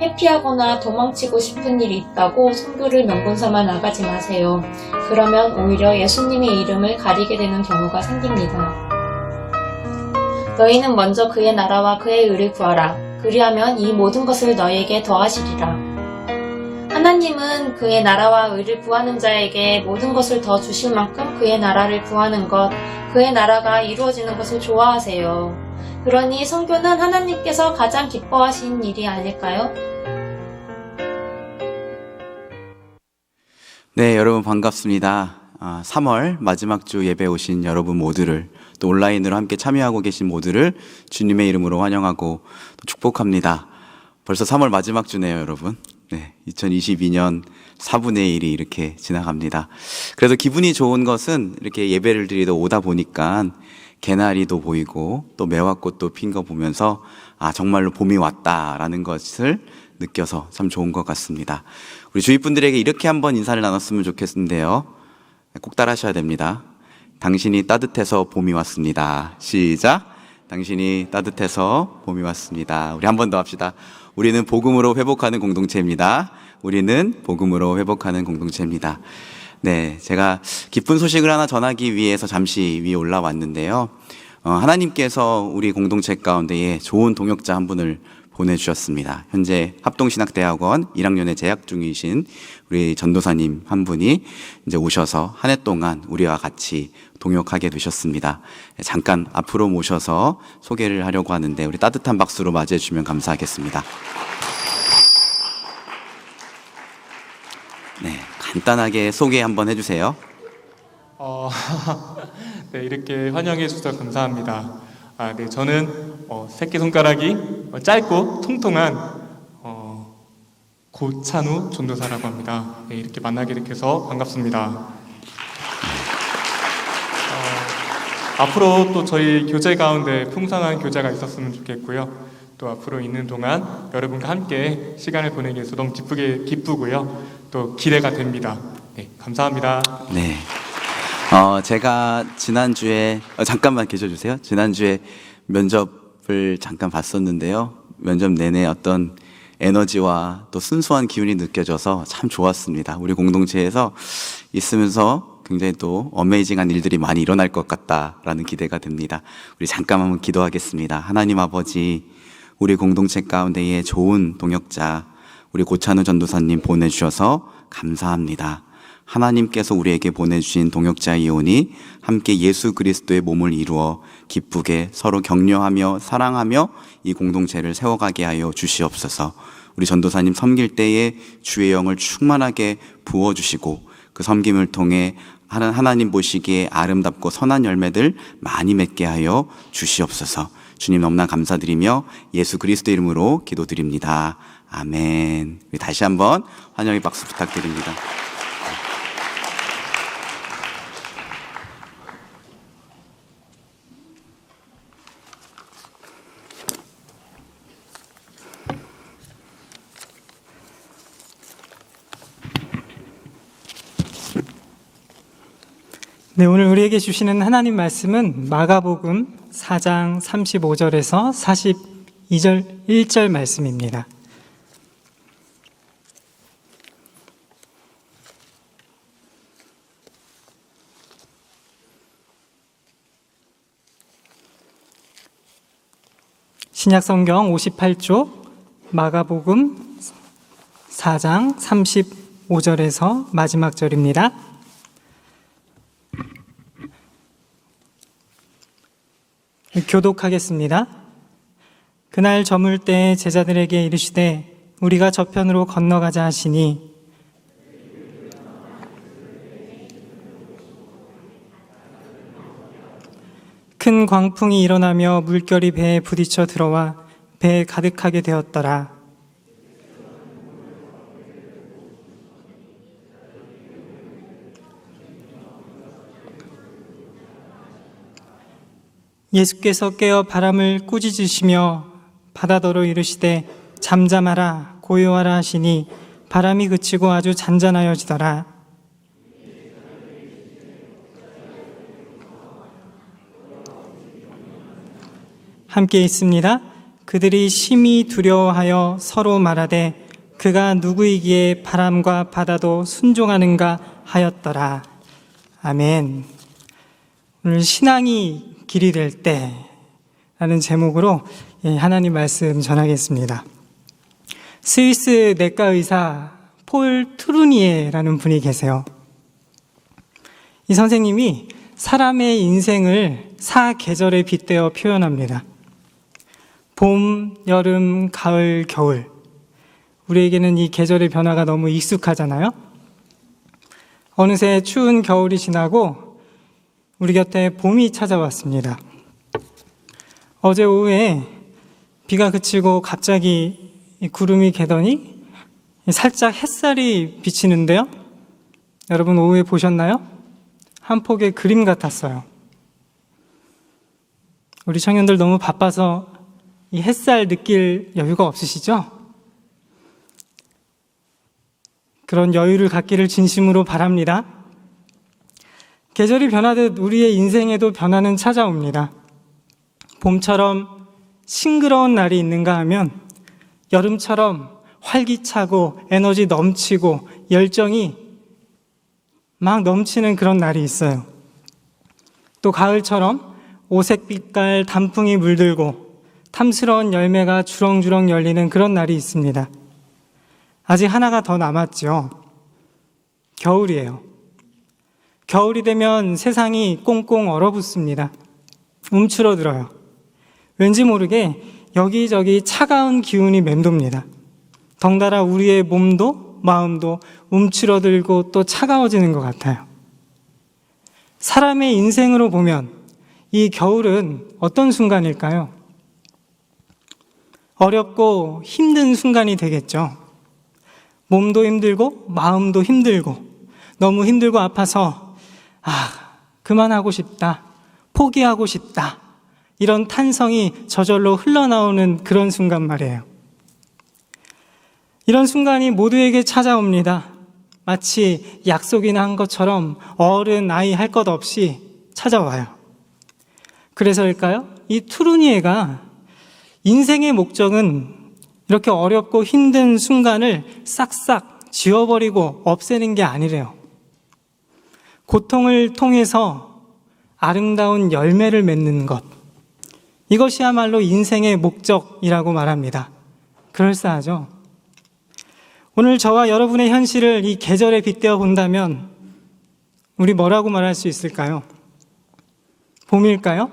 회피하거나 도망치고 싶은 일이 있다고 선교를 명분 삼아 나가지 마세요. 그러면 오히려 예수님의 이름을 가리게 되는 경우가 생깁니다. 너희는 먼저 그의 나라와 그의 의를 구하라. 그리하면 이 모든 것을 너희에게 더하시리라. 하나님은 그의 나라와 의를 구하는 자에게 모든 것을 더 주실 만큼 그의 나라를 구하는 것, 그의 나라가 이루어지는 것을 좋아하세요. 그러니 선교는 하나님께서 가장 기뻐하신 일이 아닐까요? 네, 여러분 반갑습니다. 3월 마지막 주 예배 오신 여러분 모두를, 또 온라인으로 함께 참여하고 계신 모두를 주님의 이름으로 환영하고 또 축복합니다. 벌써 3월 마지막 주네요, 여러분. 네, 2022년 4분의 1이 이렇게 지나갑니다. 그래도 기분이 좋은 것은 이렇게 예배를 드리러 오다 보니까 개나리도 보이고 또 매화꽃도 핀 거 보면서 정말로 봄이 왔다라는 것을 느껴서 참 좋은 것 같습니다. 우리 주위 분들에게 이렇게 한번 인사를 나눴으면 좋겠는데요. 꼭 따라하셔야 됩니다. 당신이 따뜻해서 봄이 왔습니다. 시작. 당신이 따뜻해서 봄이 왔습니다. 우리 한 번 더 합시다. 우리는 복음으로 회복하는 공동체입니다. 우리는 복음으로 회복하는 공동체입니다. 네, 제가 기쁜 소식을 하나 전하기 위해서 잠시 위에 올라왔는데요. 하나님께서 우리 공동체 가운데에 좋은 동역자 한 분을 보내주셨습니다. 현재 합동신학대학원 1학년에 재학 중이신 우리 전도사님 한 분이 이제 오셔서 한 해 동안 우리와 같이 동역하게 되셨습니다. 잠깐 앞으로 모셔서 소개를 하려고 하는데 우리 따뜻한 박수로 맞이해 주시면 감사하겠습니다. 네, 간단하게 소개 한번 해주세요. 네, 이렇게 환영해 주셔서 감사합니다. 네, 저는 새끼손가락이 짧고 통통한 고찬우 전도사라고 합니다. 네, 이렇게 만나게 돼서 반갑습니다. 앞으로 또 저희 교제 가운데 풍성한 교제가 있었으면 좋겠고요. 또 앞으로 있는 동안 여러분과 함께 시간을 보내기 위해서 너무 기쁘고요. 또 기대가 됩니다. 네, 감사합니다. 네. 제가 지난주에 잠깐만 계셔주세요. 지난주에 면접을 잠깐 봤었는데요. 면접 내내 어떤 에너지와 또 순수한 기운이 느껴져서 참 좋았습니다. 우리 공동체에서 있으면서 굉장히 또 어메이징한 일들이 많이 일어날 것 같다라는 기대가 됩니다. 우리 잠깐 한번 기도하겠습니다. 하나님 아버지, 우리 공동체 가운데에 좋은 동역자 우리 고찬우 전도사님 보내주셔서 감사합니다. 하나님께서 우리에게 보내주신 동역자 이온이 함께 예수 그리스도의 몸을 이루어 기쁘게 서로 격려하며 사랑하며 이 공동체를 세워가게 하여 주시옵소서. 우리 전도사님 섬길 때에 주의 영을 충만하게 부어주시고 그 섬김을 통해 하나님 보시기에 아름답고 선한 열매들 많이 맺게 하여 주시옵소서. 주님 너무나 감사드리며 예수 그리스도 이름으로 기도드립니다. 아멘. 우리 다시 한번 환영의 박수 부탁드립니다. 네, 오늘 우리에게 주시는 하나님 말씀은 마가복음 4장 35절에서 42절 1절 말씀입니다. 신약성경 58쪽 마가복음 4장 35절에서 마지막 절입니다. 교독하겠습니다. 그날 저물 때 제자들에게 이르시되 우리가 저편으로 건너가자 하시니 큰 광풍이 일어나며 물결이 배에 부딪혀 들어와 배에 가득하게 되었더라. 예수께서 깨어 바람을 꾸짖으시며 바다더러 이르시되 잠잠하라 고요하라 하시니 바람이 그치고 아주 잔잔하여지더라. 함께 있습니다. 그들이 심히 두려워하여 서로 말하되 그가 누구이기에 바람과 바다도 순종하는가 하였더라. 아멘. 오늘 신앙이 길이 될 때라는 제목으로 하나님 말씀 전하겠습니다. 스위스 내과 의사 폴 트루니에라는 분이 계세요. 이 선생님이 사람의 인생을 4계절에 빗대어 표현합니다. 봄, 여름, 가을, 겨울. 우리에게는 이 계절의 변화가 너무 익숙하잖아요. 어느새 추운 겨울이 지나고 우리 곁에 봄이 찾아왔습니다. 어제 오후에 비가 그치고 갑자기 구름이 개더니 살짝 햇살이 비치는데요. 여러분 오후에 보셨나요? 한 폭의 그림 같았어요. 우리 청년들 너무 바빠서 이 햇살 느낄 여유가 없으시죠? 그런 여유를 갖기를 진심으로 바랍니다. 계절이 변하듯 우리의 인생에도 변화는 찾아옵니다. 봄처럼 싱그러운 날이 있는가 하면 여름처럼 활기차고 에너지 넘치고 열정이 막 넘치는 그런 날이 있어요. 또 가을처럼 오색빛깔 단풍이 물들고 탐스러운 열매가 주렁주렁 열리는 그런 날이 있습니다. 아직 하나가 더 남았죠. 겨울이에요. 겨울이 되면 세상이 꽁꽁 얼어붙습니다. 움츠러들어요. 왠지 모르게 여기저기 차가운 기운이 맴돕니다. 덩달아 우리의 몸도 마음도 움츠러들고 또 차가워지는 것 같아요. 사람의 인생으로 보면 이 겨울은 어떤 순간일까요? 어렵고 힘든 순간이 되겠죠. 몸도 힘들고 마음도 힘들고 너무 힘들고 아파서 그만하고 싶다, 포기하고 싶다 이런 탄성이 저절로 흘러나오는 그런 순간 말이에요. 이런 순간이 모두에게 찾아옵니다. 마치 약속이나 한 것처럼 어른, 아이 할 것 없이 찾아와요. 그래서일까요? 이 트루니에가 인생의 목적은 이렇게 어렵고 힘든 순간을 싹싹 지워버리고 없애는 게 아니래요. 고통을 통해서 아름다운 열매를 맺는 것. 이것이야말로 인생의 목적이라고 말합니다. 그럴싸하죠? 오늘 저와 여러분의 현실을 이 계절에 빗대어 본다면 우리 뭐라고 말할 수 있을까요? 봄일까요?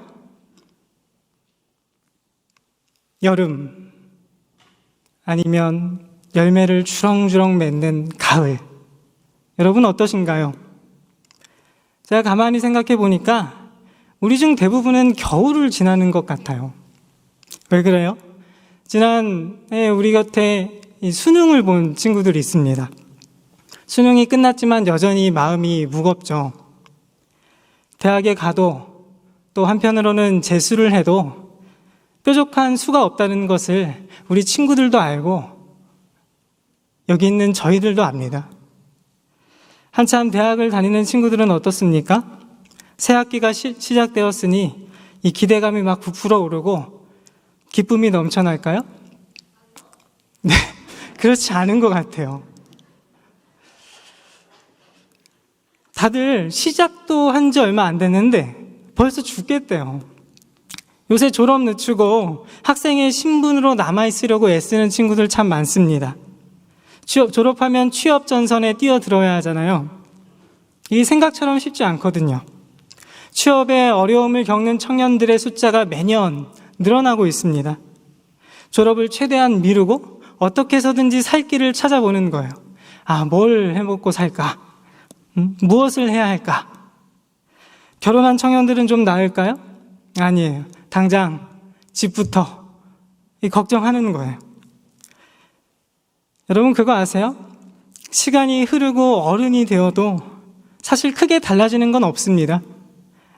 여름? 아니면 열매를 주렁주렁 맺는 가을? 여러분 어떠신가요? 제가 가만히 생각해 보니까 우리 중 대부분은 겨울을 지나는 것 같아요. 왜 그래요? 지난해 우리 곁에 수능을 본 친구들이 있습니다. 수능이 끝났지만 여전히 마음이 무겁죠. 대학에 가도 또 한편으로는 재수를 해도 뾰족한 수가 없다는 것을 우리 친구들도 알고 여기 있는 저희들도 압니다. 한참 대학을 다니는 친구들은 어떻습니까? 새 학기가 시작되었으니 이 기대감이 막 부풀어 오르고 기쁨이 넘쳐날까요? 네, 그렇지 않은 것 같아요. 다들 시작도 한 지 얼마 안 됐는데 벌써 죽겠대요. 요새 졸업 늦추고 학생의 신분으로 남아있으려고 애쓰는 친구들 참 많습니다. 졸업하면 취업 전선에 뛰어들어야 하잖아요. 이게 생각처럼 쉽지 않거든요. 취업에 어려움을 겪는 청년들의 숫자가 매년 늘어나고 있습니다. 졸업을 최대한 미루고 어떻게 해서든지 살 길을 찾아보는 거예요. 뭘 해먹고 살까? 무엇을 해야 할까? 결혼한 청년들은 좀 나을까요? 아니에요. 당장 집부터 걱정하는 거예요. 여러분 그거 아세요? 시간이 흐르고 어른이 되어도 사실 크게 달라지는 건 없습니다.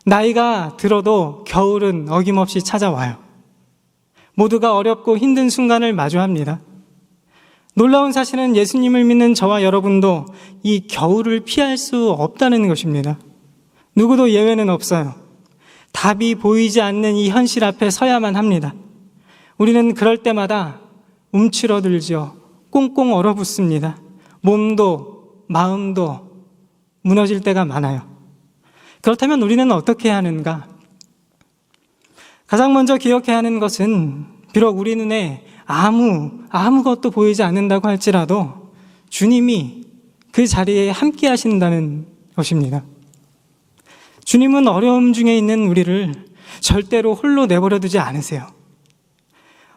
나이가 들어도 겨울은 어김없이 찾아와요. 모두가 어렵고 힘든 순간을 마주합니다. 놀라운 사실은 예수님을 믿는 저와 여러분도 이 겨울을 피할 수 없다는 것입니다. 누구도 예외는 없어요. 답이 보이지 않는 이 현실 앞에 서야만 합니다. 우리는 그럴 때마다 움츠러들지요. 꽁꽁 얼어붙습니다. 몸도 마음도 무너질 때가 많아요. 그렇다면 우리는 어떻게 해야 하는가? 가장 먼저 기억해야 하는 것은 비록 우리 눈에 아무것도 보이지 않는다고 할지라도 주님이 그 자리에 함께 하신다는 것입니다. 주님은 어려움 중에 있는 우리를 절대로 홀로 내버려 두지 않으세요.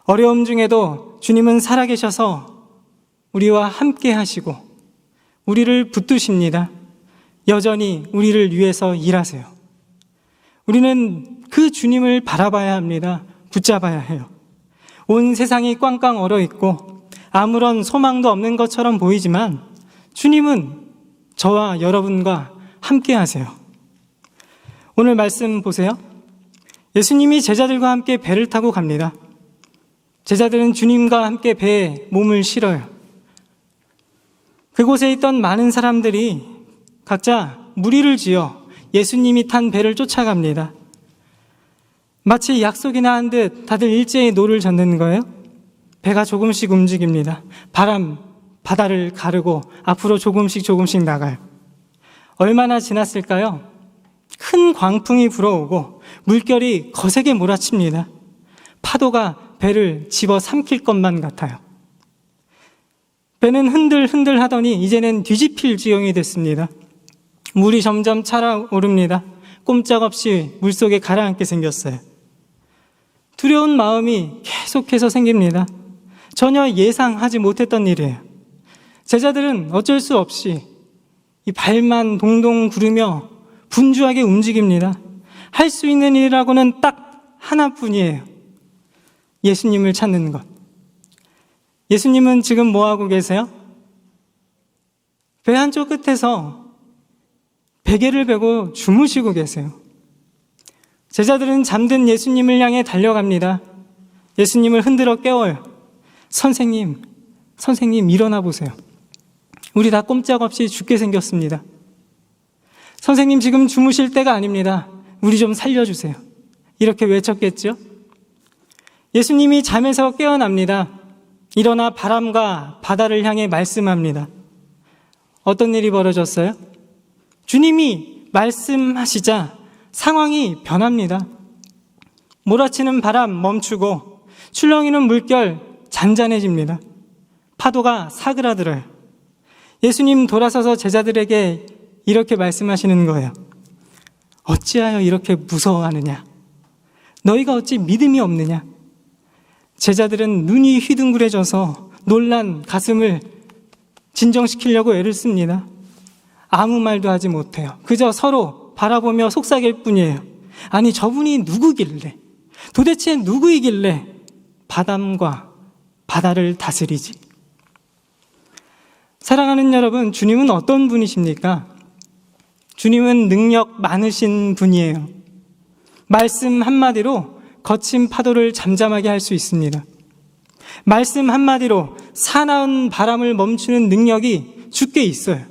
어려움 중에도 주님은 살아계셔서 우리와 함께 하시고 우리를 붙드십니다. 여전히 우리를 위해서 일하세요. 우리는 그 주님을 바라봐야 합니다. 붙잡아야 해요. 온 세상이 꽝꽝 얼어 있고 아무런 소망도 없는 것처럼 보이지만 주님은 저와 여러분과 함께 하세요. 오늘 말씀 보세요. 예수님이 제자들과 함께 배를 타고 갑니다. 제자들은 주님과 함께 배에 몸을 실어요. 그곳에 있던 많은 사람들이 각자 무리를 지어 예수님이 탄 배를 쫓아갑니다. 마치 약속이나 한 듯 다들 일제히 노를 젓는 거예요. 배가 조금씩 움직입니다. 바다를 가르고 앞으로 조금씩 나가요. 얼마나 지났을까요? 큰 광풍이 불어오고 물결이 거세게 몰아칩니다. 파도가 배를 집어삼킬 것만 같아요. 배는 흔들흔들 하더니 이제는 뒤집힐 지경이 됐습니다. 물이 점점 차라오릅니다. 꼼짝없이 물속에 가라앉게 생겼어요. 두려운 마음이 계속해서 생깁니다. 전혀 예상하지 못했던 일이에요. 제자들은 어쩔 수 없이 이 발만 동동 구르며 분주하게 움직입니다. 할 수 있는 일이라고는 딱 하나뿐이에요. 예수님을 찾는 것. 예수님은 지금 뭐하고 계세요? 배 한쪽 끝에서 베개를 베고 주무시고 계세요. 제자들은 잠든 예수님을 향해 달려갑니다. 예수님을 흔들어 깨워요. 선생님 일어나 보세요. 우리 다 꼼짝없이 죽게 생겼습니다. 선생님 지금 주무실 때가 아닙니다. 우리 좀 살려주세요. 이렇게 외쳤겠죠? 예수님이 잠에서 깨어납니다. 일어나 바람과 바다를 향해 말씀합니다. 어떤 일이 벌어졌어요? 주님이 말씀하시자 상황이 변합니다. 몰아치는 바람 멈추고 출렁이는 물결 잔잔해집니다. 파도가 사그라들어요. 예수님 돌아서서 제자들에게 이렇게 말씀하시는 거예요. 어찌하여 이렇게 무서워하느냐? 너희가 어찌 믿음이 없느냐? 제자들은 눈이 휘둥그레져서 놀란 가슴을 진정시키려고 애를 씁니다. 아무 말도 하지 못해요. 그저 서로 바라보며 속삭일 뿐이에요. 아니 저분이 누구길래, 도대체 누구이길래 바람과 바다를 다스리지? 사랑하는 여러분, 주님은 어떤 분이십니까? 주님은 능력 많으신 분이에요. 말씀 한마디로 거친 파도를 잠잠하게 할 수 있습니다. 말씀 한마디로 사나운 바람을 멈추는 능력이 주께 있어요.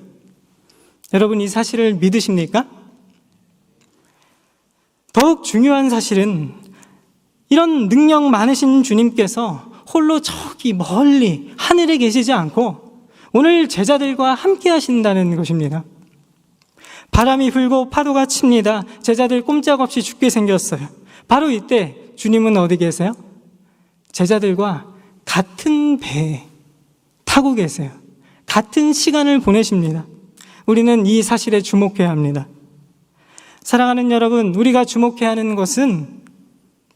여러분 이 사실을 믿으십니까? 더욱 중요한 사실은 이런 능력 많으신 주님께서 홀로 저기 멀리 하늘에 계시지 않고 오늘 제자들과 함께 하신다는 것입니다. 바람이 불고 파도가 칩니다. 제자들 꼼짝없이 죽게 생겼어요. 바로 이때 주님은 어디 계세요? 제자들과 같은 배에 타고 계세요. 같은 시간을 보내십니다. 우리는 이 사실에 주목해야 합니다. 사랑하는 여러분, 우리가 주목해야 하는 것은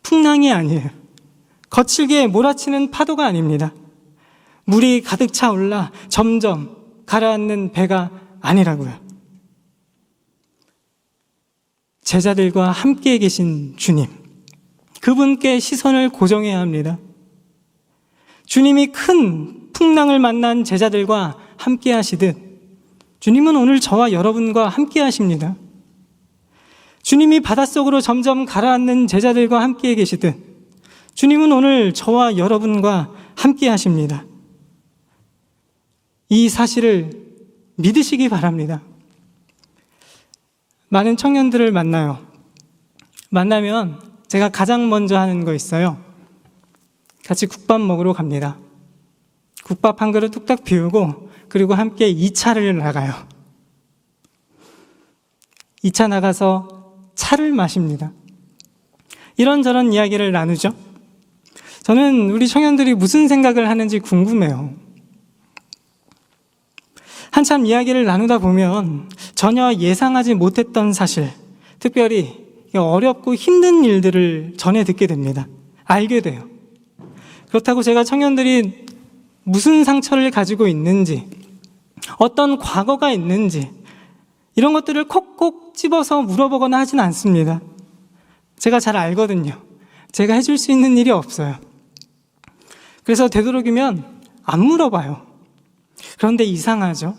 풍랑이 아니에요. 거칠게 몰아치는 파도가 아닙니다. 물이 가득 차올라 점점 가라앉는 배가 아니라고요. 제자들과 함께 계신 주님, 그분께 시선을 고정해야 합니다. 주님이 큰 풍랑을 만난 제자들과 함께 하시듯 주님은 오늘 저와 여러분과 함께 하십니다. 주님이 바닷속으로 점점 가라앉는 제자들과 함께 계시듯 주님은 오늘 저와 여러분과 함께 하십니다. 이 사실을 믿으시기 바랍니다. 많은 청년들을 만나요. 만나면 제가 가장 먼저 하는 거 있어요. 같이 국밥 먹으러 갑니다. 국밥 한 그릇 뚝딱 비우고 그리고 함께 2차를 나가요. 2차 나가서 차를 마십니다. 이런저런 이야기를 나누죠. 저는 우리 청년들이 무슨 생각을 하는지 궁금해요. 한참 이야기를 나누다 보면 전혀 예상하지 못했던 사실, 특별히 어렵고 힘든 일들을 전해 듣게 됩니다. 알게 돼요. 그렇다고 제가 청년들이 무슨 상처를 가지고 있는지, 어떤 과거가 있는지 이런 것들을 콕콕 집어서 물어보거나 하진 않습니다. 제가 잘 알거든요. 제가 해줄 수 있는 일이 없어요. 그래서 되도록이면 안 물어봐요. 그런데 이상하죠.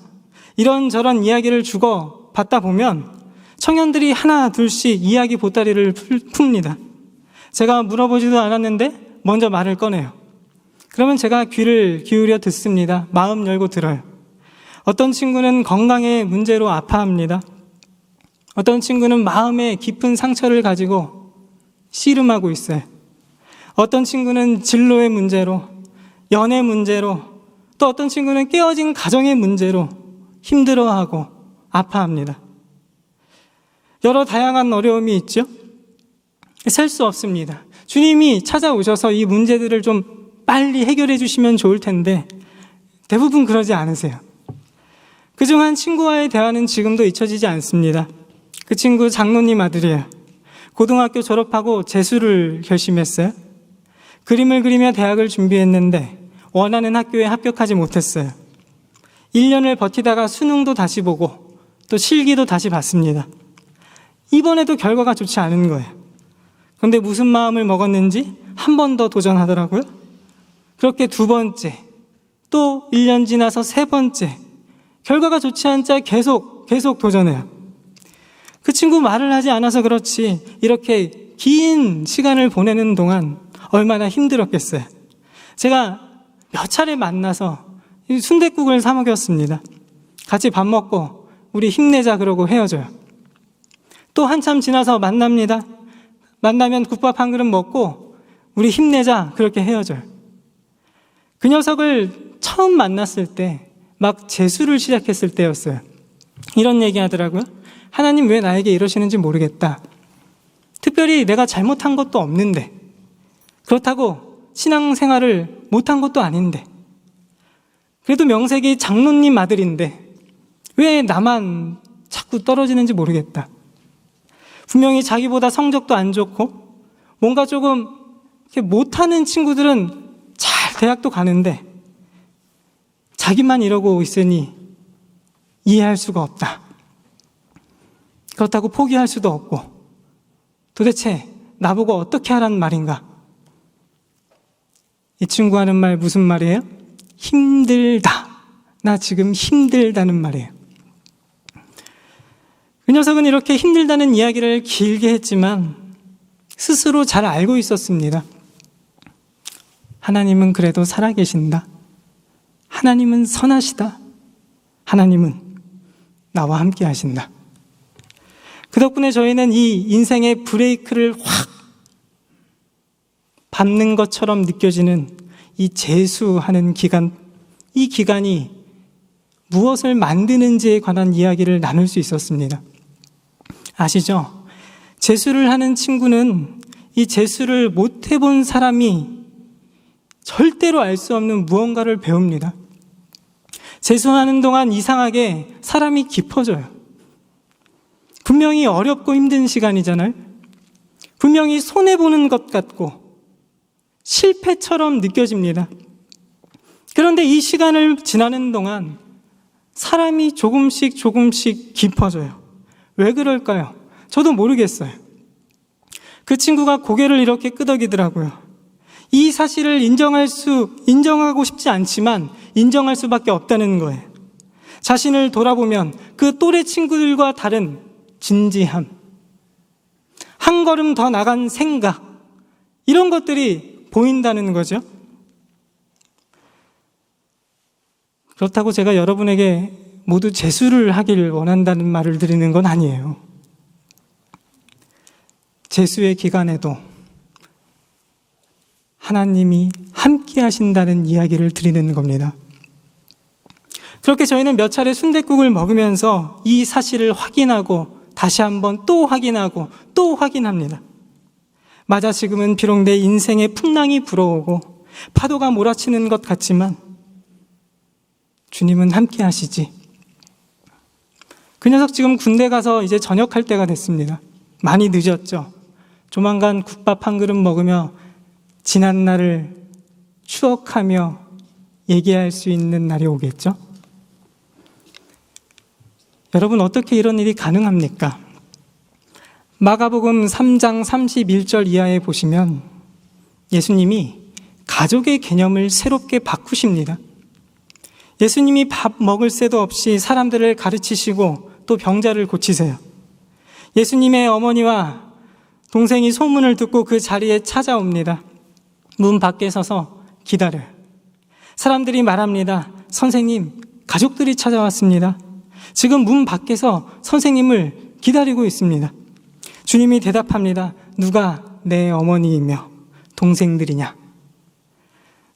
이런저런 이야기를 주고 받다 보면 청년들이 하나 둘씩 이야기 보따리를 풉니다. 제가 물어보지도 않았는데 먼저 말을 꺼내요. 그러면 제가 귀를 기울여 듣습니다. 마음 열고 들어요. 어떤 친구는 건강의 문제로 아파합니다. 어떤 친구는 마음에 깊은 상처를 가지고 씨름하고 있어요. 어떤 친구는 진로의 문제로, 연애 문제로, 또 어떤 친구는 깨어진 가정의 문제로 힘들어하고 아파합니다. 여러 다양한 어려움이 있죠? 셀 수 없습니다. 주님이 찾아오셔서 이 문제들을 좀 빨리 해결해 주시면 좋을 텐데 대부분 그러지 않으세요. 그중 한 친구와의 대화는 지금도 잊혀지지 않습니다. 그 친구 장로님 아들이에요. 고등학교 졸업하고 재수를 결심했어요. 그림을 그리며 대학을 준비했는데 원하는 학교에 합격하지 못했어요. 1년을 버티다가 수능도 다시 보고 또 실기도 다시 봤습니다. 이번에도 결과가 좋지 않은 거예요. 그런데 무슨 마음을 먹었는지 한 번 더 도전하더라고요. 그렇게 2번째, 또 1년 지나서 3번째, 결과가 좋지 않자 계속 도전해요. 그 친구 말을 하지 않아서 그렇지 이렇게 긴 시간을 보내는 동안 얼마나 힘들었겠어요. 제가 몇 차례 만나서 순댓국을 사 먹였습니다. 같이 밥 먹고 우리 힘내자 그러고 헤어져요. 또 한참 지나서 만납니다. 만나면 국밥 한 그릇 먹고 우리 힘내자 그렇게 헤어져요. 그 녀석을 처음 만났을 때 막 재수를 시작했을 때였어요. 이런 얘기 하더라고요. 하나님 왜 나에게 이러시는지 모르겠다. 특별히 내가 잘못한 것도 없는데, 그렇다고 신앙생활을 못한 것도 아닌데, 그래도 명색이 장로님 아들인데 왜 나만 자꾸 떨어지는지 모르겠다. 분명히 자기보다 성적도 안 좋고 뭔가 조금 이렇게 못하는 친구들은 잘 대학도 가는데 자기만 이러고 있으니 이해할 수가 없다. 그렇다고 포기할 수도 없고 도대체 나보고 어떻게 하라는 말인가? 이 친구 하는 말 무슨 말이에요? 힘들다. 나 지금 힘들다는 말이에요. 그 녀석은 이렇게 힘들다는 이야기를 길게 했지만 스스로 잘 알고 있었습니다. 하나님은 그래도 살아계신다. 하나님은 선하시다. 하나님은 나와 함께 하신다. 그 덕분에 저희는 이 인생의 브레이크를 확 밟는 것처럼 느껴지는 이 재수하는 기간, 이 기간이 무엇을 만드는지에 관한 이야기를 나눌 수 있었습니다. 아시죠? 재수를 하는 친구는 이 재수를 못 해본 사람이 절대로 알 수 없는 무언가를 배웁니다. 재수하는 동안 이상하게 사람이 깊어져요. 분명히 어렵고 힘든 시간이잖아요. 분명히 손해보는 것 같고 실패처럼 느껴집니다. 그런데 이 시간을 지나는 동안 사람이 조금씩 깊어져요. 왜 그럴까요? 저도 모르겠어요. 그 친구가 고개를 이렇게 끄덕이더라고요. 이 사실을 인정하고 싶지 않지만 인정할 수밖에 없다는 거예요. 자신을 돌아보면 그 또래 친구들과 다른 진지함, 한 걸음 더 나간 생각, 이런 것들이 보인다는 거죠. 그렇다고 제가 여러분에게 모두 재수를 하길 원한다는 말을 드리는 건 아니에요. 재수의 기간에도 하나님이 함께 하신다는 이야기를 드리는 겁니다. 그렇게 저희는 몇 차례 순댓국을 먹으면서 이 사실을 확인하고 다시 한번 또 확인하고 또 확인합니다. 맞아, 지금은 비록 내 인생에 풍랑이 불어오고 파도가 몰아치는 것 같지만 주님은 함께 하시지. 그 녀석 지금 군대 가서 이제 전역할 때가 됐습니다. 많이 늦었죠. 조만간 국밥 한 그릇 먹으며 지난 날을 추억하며 얘기할 수 있는 날이 오겠죠. 여러분, 어떻게 이런 일이 가능합니까? 마가복음 3장 31절 이하에 보시면 예수님이 가족의 개념을 새롭게 바꾸십니다. 예수님이 밥 먹을 새도 없이 사람들을 가르치시고 또 병자를 고치세요. 예수님의 어머니와 동생이 소문을 듣고 그 자리에 찾아옵니다. 문 밖에 서서 기다려요. 사람들이 말합니다. 선생님, 가족들이 찾아왔습니다. 지금 문 밖에서 선생님을 기다리고 있습니다. 주님이 대답합니다. 누가 내 어머니이며 동생들이냐?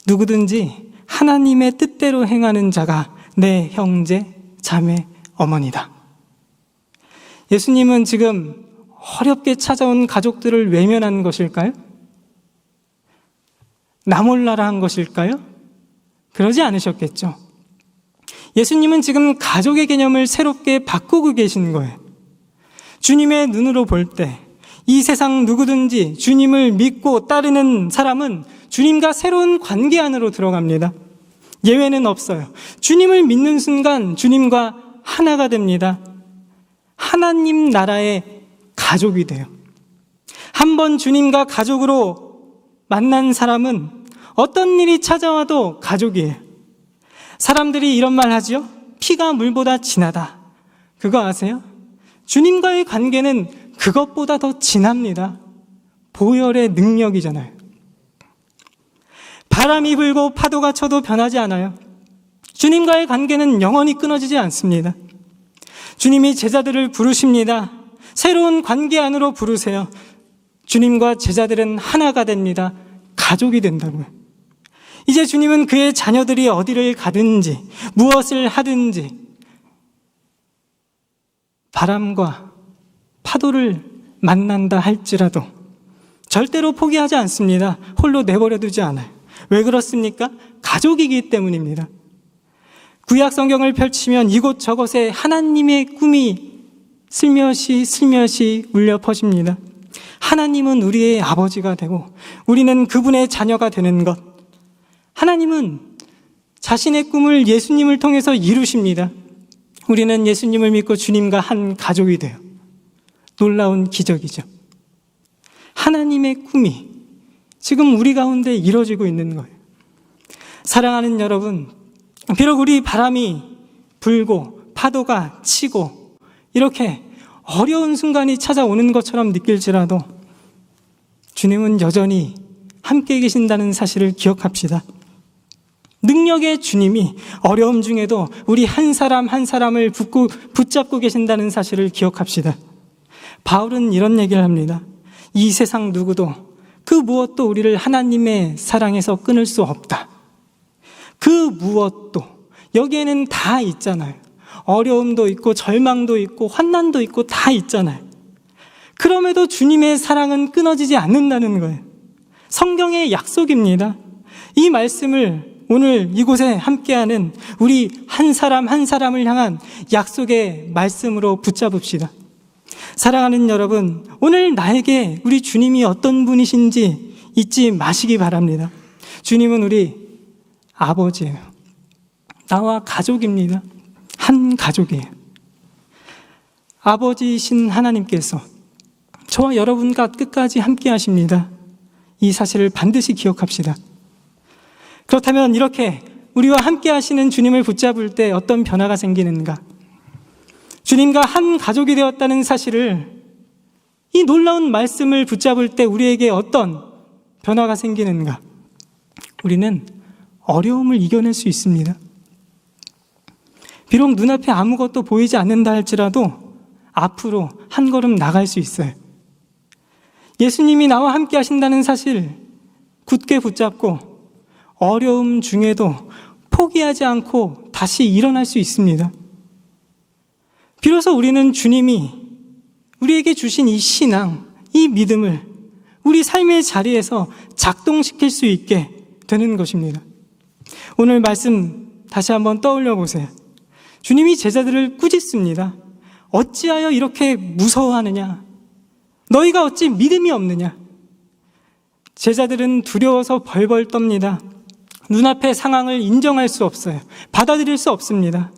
누구든지 하나님의 뜻대로 행하는 자가 내 형제, 자매, 어머니다. 예수님은 지금 어렵게 찾아온 가족들을 외면한 것일까요? 나 몰라라 한 것일까요? 그러지 않으셨겠죠. 예수님은 지금 가족의 개념을 새롭게 바꾸고 계신 거예요. 주님의 눈으로 볼 때 이 세상 누구든지 주님을 믿고 따르는 사람은 주님과 새로운 관계 안으로 들어갑니다. 예외는 없어요. 주님을 믿는 순간 주님과 하나가 됩니다. 하나님 나라의 가족이 돼요. 한번 주님과 가족으로 만난 사람은 어떤 일이 찾아와도 가족이에요. 사람들이 이런 말 하죠. 피가 물보다 진하다. 그거 아세요? 주님과의 관계는 그것보다 더 진합니다. 보혈의 능력이잖아요. 바람이 불고 파도가 쳐도 변하지 않아요. 주님과의 관계는 영원히 끊어지지 않습니다. 주님이 제자들을 부르십니다. 새로운 관계 안으로 부르세요. 주님과 제자들은 하나가 됩니다. 가족이 된다고요. 이제 주님은 그의 자녀들이 어디를 가든지 무엇을 하든지 바람과 파도를 만난다 할지라도 절대로 포기하지 않습니다. 홀로 내버려 두지 않아요. 왜 그렇습니까? 가족이기 때문입니다. 구약 성경을 펼치면 이곳저곳에 하나님의 꿈이 슬며시 울려 퍼집니다. 하나님은 우리의 아버지가 되고 우리는 그분의 자녀가 되는 것. 하나님은 자신의 꿈을 예수님을 통해서 이루십니다. 우리는 예수님을 믿고 주님과 한 가족이 돼요. 놀라운 기적이죠. 하나님의 꿈이 지금 우리 가운데 이루어지고 있는 거예요. 사랑하는 여러분, 비록 우리 바람이 불고 파도가 치고 이렇게 어려운 순간이 찾아오는 것처럼 느낄지라도 주님은 여전히 함께 계신다는 사실을 기억합시다. 능력의 주님이 어려움 중에도 우리 한 사람 한 사람을 붙잡고 계신다는 사실을 기억합시다. 바울은 이런 얘기를 합니다. 이 세상 누구도 그 무엇도 우리를 하나님의 사랑에서 끊을 수 없다. 그 무엇도 여기에는 다 있잖아요. 어려움도 있고 절망도 있고 환난도 있고 다 있잖아요. 그럼에도 주님의 사랑은 끊어지지 않는다는 거예요. 성경의 약속입니다. 이 말씀을 오늘 이곳에 함께하는 우리 한 사람 한 사람을 향한 약속의 말씀으로 붙잡읍시다. 사랑하는 여러분, 오늘 나에게 우리 주님이 어떤 분이신지 잊지 마시기 바랍니다. 주님은 우리 아버지예요. 나와 가족입니다. 한 가족이에요. 아버지이신 하나님께서 저와 여러분과 끝까지 함께 하십니다. 이 사실을 반드시 기억합시다. 그렇다면 이렇게 우리와 함께 하시는 주님을 붙잡을 때 어떤 변화가 생기는가? 주님과 한 가족이 되었다는 사실을, 이 놀라운 말씀을 붙잡을 때 우리에게 어떤 변화가 생기는가? 우리는 어려움을 이겨낼 수 있습니다. 비록 눈앞에 아무것도 보이지 않는다 할지라도 앞으로 한 걸음 나갈 수 있어요. 예수님이 나와 함께 하신다는 사실 굳게 붙잡고 어려움 중에도 포기하지 않고 다시 일어날 수 있습니다. 비로소 우리는 주님이 우리에게 주신 이 신앙, 이 믿음을 우리 삶의 자리에서 작동시킬 수 있게 되는 것입니다. 오늘 말씀 다시 한번 떠올려 보세요. 주님이 제자들을 꾸짖습니다. 어찌하여 이렇게 무서워하느냐? 너희가 어찌 믿음이 없느냐? 제자들은 두려워서 벌벌 떱니다. 눈앞의 상황을 인정할 수 없어요. 받아들일 수 없습니다.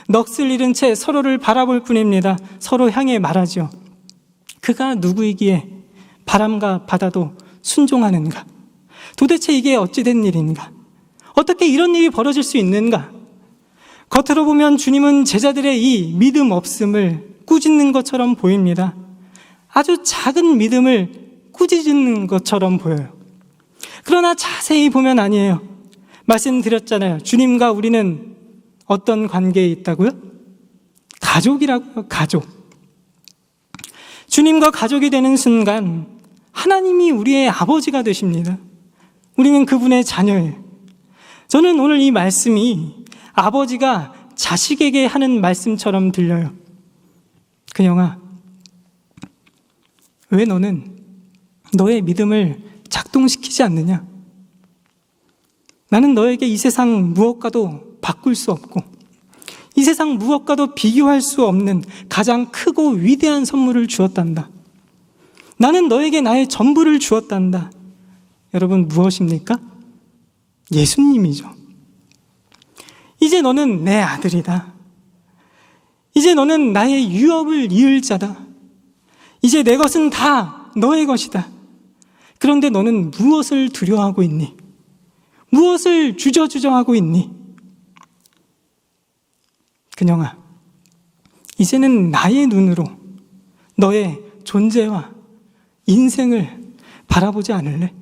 넋을 잃은 채 서로를 바라볼 뿐입니다. 서로 향해 말하죠. 그가 누구이기에 바람과 바다도 순종하는가? 도대체 이게 어찌된 일인가? 어떻게 이런 일이 벌어질 수 있는가? 겉으로 보면 주님은 제자들의 이 믿음 없음을 꾸짖는 것처럼 보입니다. 아주 작은 믿음을 꾸짖는 것처럼 보여요. 그러나 자세히 보면 아니에요. 말씀드렸잖아요. 주님과 우리는 어떤 관계에 있다고요? 가족이라고요. 가족. 주님과 가족이 되는 순간 하나님이 우리의 아버지가 되십니다. 우리는 그분의 자녀예요. 저는 오늘 이 말씀이 아버지가 자식에게 하는 말씀처럼 들려요. 근영아, 왜 너는 너의 믿음을 작동시키지 않느냐? 나는 너에게 이 세상 무엇과도 바꿀 수 없고 이 세상 무엇과도 비교할 수 없는 가장 크고 위대한 선물을 주었단다. 나는 너에게 나의 전부를 주었단다. 여러분, 무엇입니까? 예수님이죠. 이제 너는 내 아들이다. 이제 너는 나의 유업을 이을 자다. 이제 내 것은 다 너의 것이다. 그런데 너는 무엇을 두려워하고 있니? 무엇을 주저주저하고 있니? 근영아, 이제는 나의 눈으로 너의 존재와 인생을 바라보지 않을래?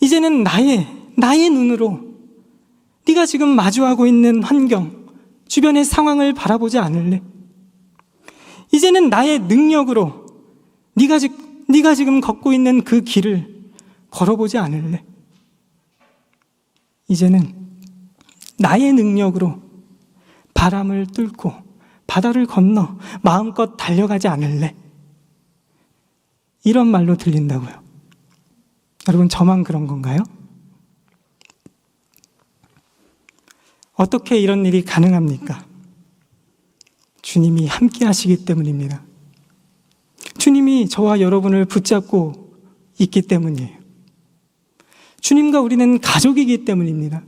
이제는 나의 눈으로 네가 지금 마주하고 있는 환경, 주변의 상황을 바라보지 않을래? 이제는 나의 능력으로 네가 지금 걷고 있는 그 길을 걸어보지 않을래? 이제는 나의 능력으로 바람을 뚫고 바다를 건너 마음껏 달려가지 않을래? 이런 말로 들린다고요. 여러분, 저만 그런 건가요? 어떻게 이런 일이 가능합니까? 주님이 함께 하시기 때문입니다. 주님이 저와 여러분을 붙잡고 있기 때문이에요. 주님과 우리는 가족이기 때문입니다.